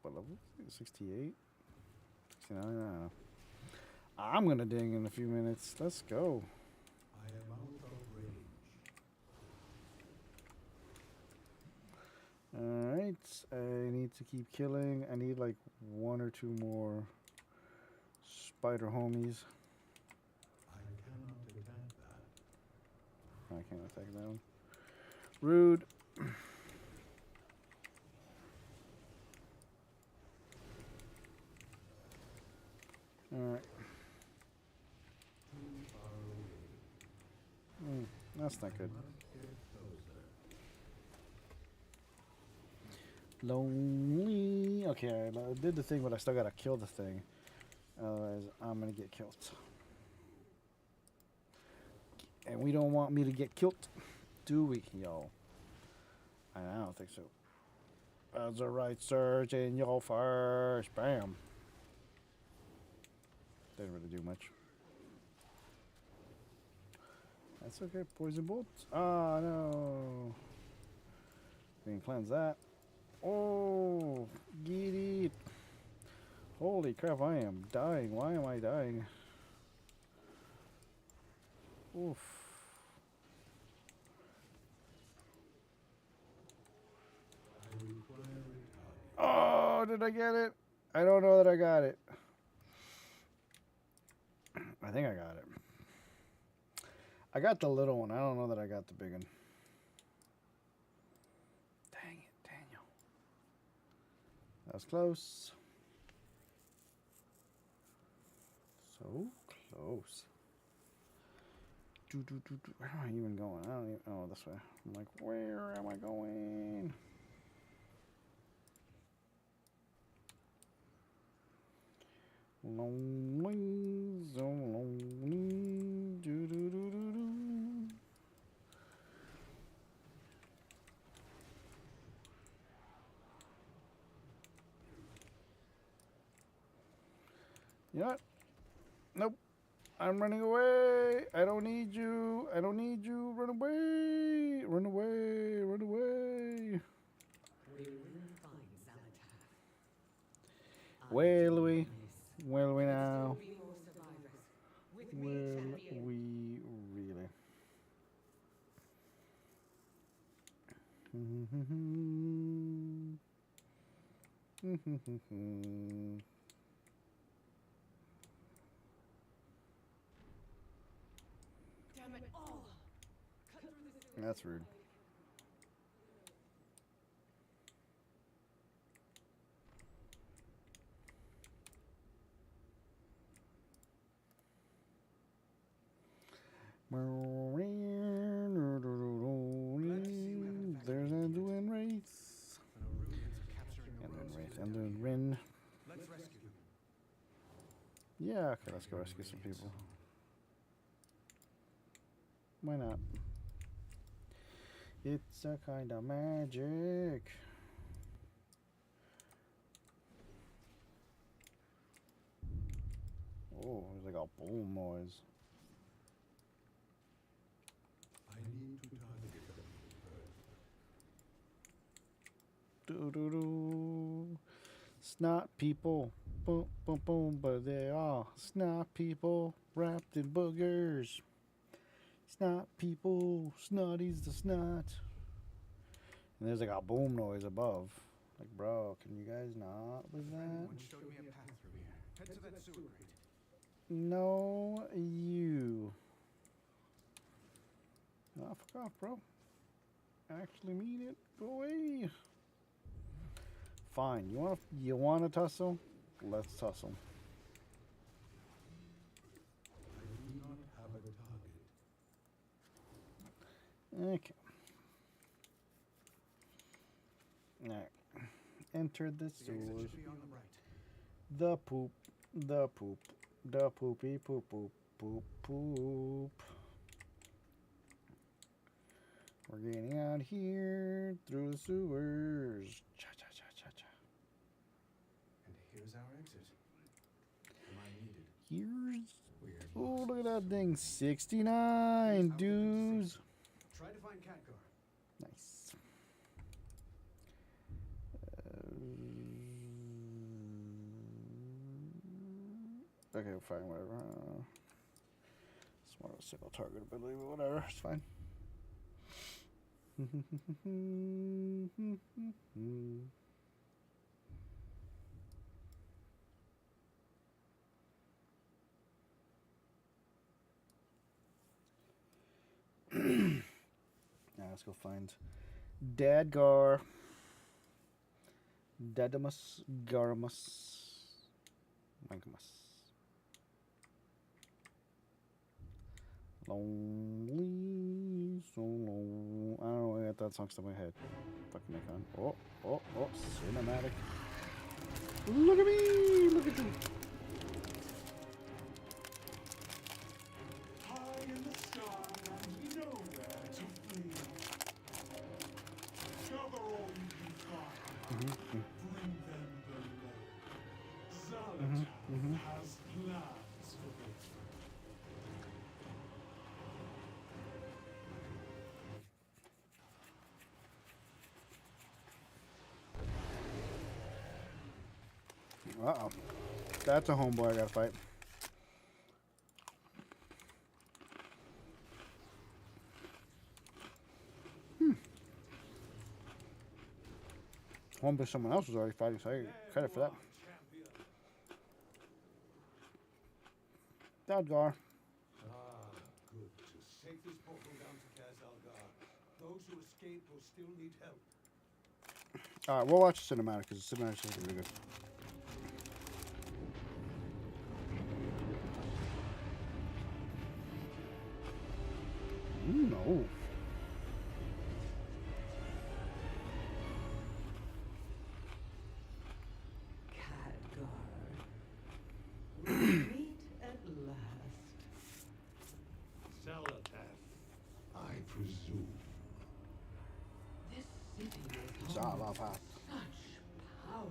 what level? 68? 69? I don't know. I'm gonna ding in a few minutes. Let's go. I am out of range. Alright, I need to keep killing. I need like one or two more spider homies. I cannot attack that. I can't attack that one. Rude. Alright. Too far away. That's not good. I must get closer. Lonely. Okay, I did the thing, but I still gotta kill the thing. Otherwise, I'm gonna get killed. And we don't want me to get killed, do we, yo? I don't think so. That's a right surge in your first. Bam. Didn't really do much. That's okay. Poison bolts. Oh no. We can cleanse that. Oh, get it. Holy crap, I am dying. Why am I dying? Oof. I require a target. Oh, did I get it? I don't know that I got it. I think I got it. I got the little one. I don't know that I got the big one. Dang it, Daniel. That was close. So close. Where am I even going? I don't even. Oh, this way. I'm like, where am I going? Lonely, so lonely. Do do do do do. You know what? Nope. I'm running away. I don't need you. I don't need you. Run away. Run away. Run away. We will find Zalatath. Where, Louis? Where are we now? Be more survivors. With me, Will champion. we really? Damn it! Oh! Cut through the sewer. That's rude. There's Anduin Wraith. Anduin Rin. Let's rescue them. Yeah, okay, let's go rescue some people. Why not? It's a kind of magic. Oh, there's like a boom noise. I need to target something first. Do do do. Snot people. Boom, boom, boom, but they are snot people wrapped in boogers. Snot people, snotty's the snot. And there's like a boom noise above. Like, bro, can you guys not with that? One showed me a path through here. Head to that sewer grate. No, you. Oh, fuck off, bro. Actually mean it. Go away. Fine. You wanna tussle? Let's tussle. I do not have a target. Okay. Alright. Enter the The exit sewers. should be on the right. The poop. The poop. The poopy poop poop poop poop. We're getting out here through the sewers. Cha cha cha cha cha. And here's our exit. Am I needed? Here's. Weird. Oh, look at that thing. 69 dudes. Try to find Catgar. Nice. Okay, fine, whatever. It's more of a single target ability, but whatever, it's fine. Now let's go find Dadgar. Dadamus Garamus. Mangamus. Lonely, so long. I don't know, I got that song stuck in my head. Fucking icon. Oh, oh, oh, cinematic. Look at me! Look at you! High in the sky and nowhere to flee. Gather all you can find. Bring them below. Zalatath has plans for them. Uh-oh. That's a homeboy I gotta fight. Homeboy someone else was already fighting, so I get credit for that. Champion. Dadgar. Ah, good. Take this portal down to Kazalgar. Those who escape will still need help. Alright, we'll watch the cinematic because the cinematic is really good. No. Khadgar. We meet at last. Salatath, I presume. This city is Zala home to Path. such power.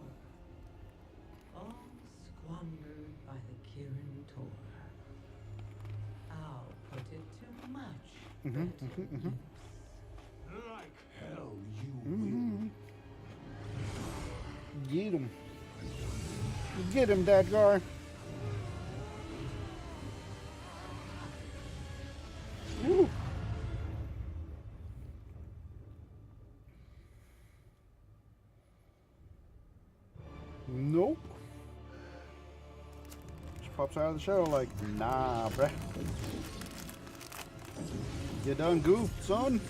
All squandered by the Kirin Tor. I'll put it to much better use. Like hell you Get him. Get him, Dadgar. Woo. Nope. Just pops out of the shadow like, nah, bruh. You done goofed, son.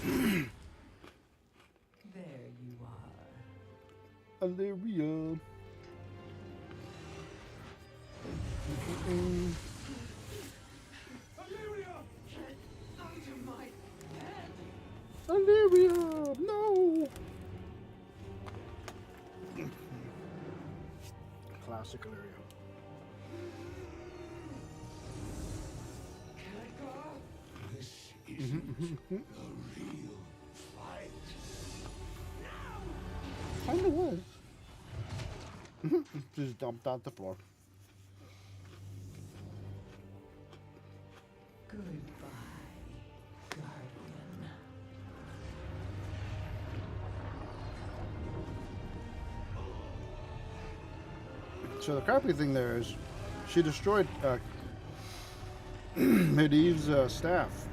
There you are. Illyria. Illyria! Under my head! Illyria, no. Classic Illyria. Khadgar? This isn't a real fight. Kinda was. Just dumped out the floor. Goodbye, Guardian. So the crappy thing there is, she destroyed Medivh's staff,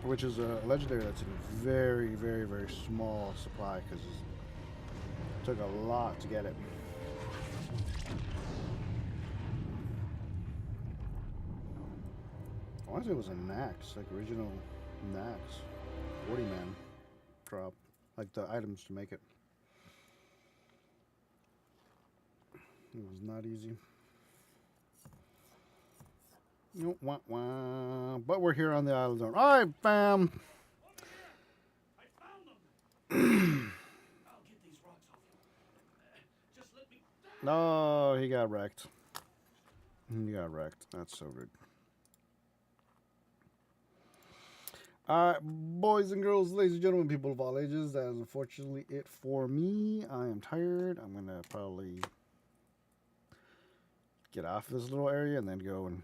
which is a legendary that's in very, very, very small supply because it took a lot to get it. I want to say it was a Nax, like original Nax, 40-man drop, like the items to make it. It was not easy. Nope, wah, wah. But we're here on the island zone. All right, fam. I found them! I'll get these rocks off you. Just let me... No, he got wrecked. He got wrecked. That's so rude. All right, boys and girls, ladies and gentlemen, people of all ages, that is unfortunately it for me. I am tired. I'm going to probably get off this little area and then go and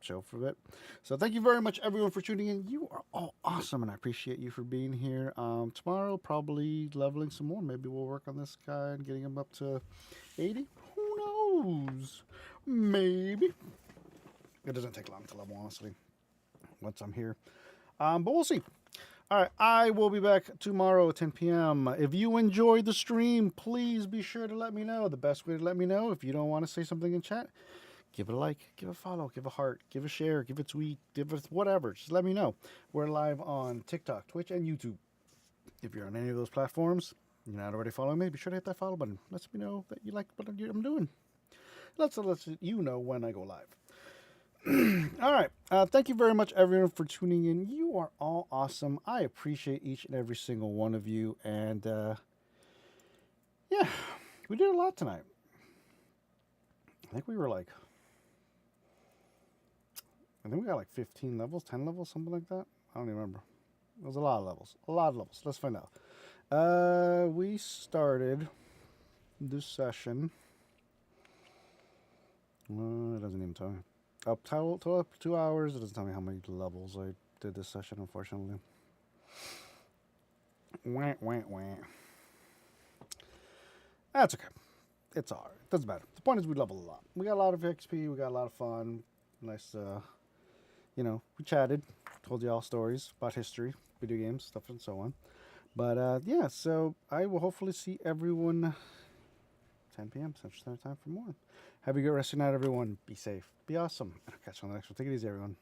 chill for a bit. So thank you very much, everyone, for tuning in. You are all awesome, and I appreciate you for being here. Tomorrow, probably leveling some more. Maybe we'll work on this guy and getting him up to 80. Who knows? Maybe. It doesn't take long to level, honestly, once I'm here. But we'll see. All right, I will be back tomorrow at 10 p.m. If you enjoyed the stream, please be sure to let me know. The best way to let me know, if you don't want to say something in chat, give it a like, give a follow, give a heart, give a share, give a tweet, give it whatever. Just let me know. We're live on TikTok, Twitch, and YouTube. If you're on any of those platforms, you're not already following me, be sure to hit that follow button. Lets me know that you like what I'm doing. Let's you know when I go live. All right. Thank you very much, everyone, for tuning in. You are all awesome. I appreciate each and every single one of you. And, yeah, we did a lot tonight. I think we got like 15 levels, 10 levels, something like that. I don't even remember. It was a lot of levels. A lot of levels. Let's find out. We started this session. It doesn't even tell me. Up 2 hours. It doesn't tell me how many levels I did this session, unfortunately. Wah, wah, wah. That's okay. It's alright. Doesn't matter. The point is we level a lot. We got a lot of XP. We got a lot of fun. Nice, you know, we chatted. Told you all stories about history, video games, stuff, and so on. But, yeah, so I will hopefully see everyone 10 p.m. Central Standard Time for more. Have a good rest of your night, everyone. Be safe. Be awesome. And I'll catch you on the next one. Take it easy, everyone.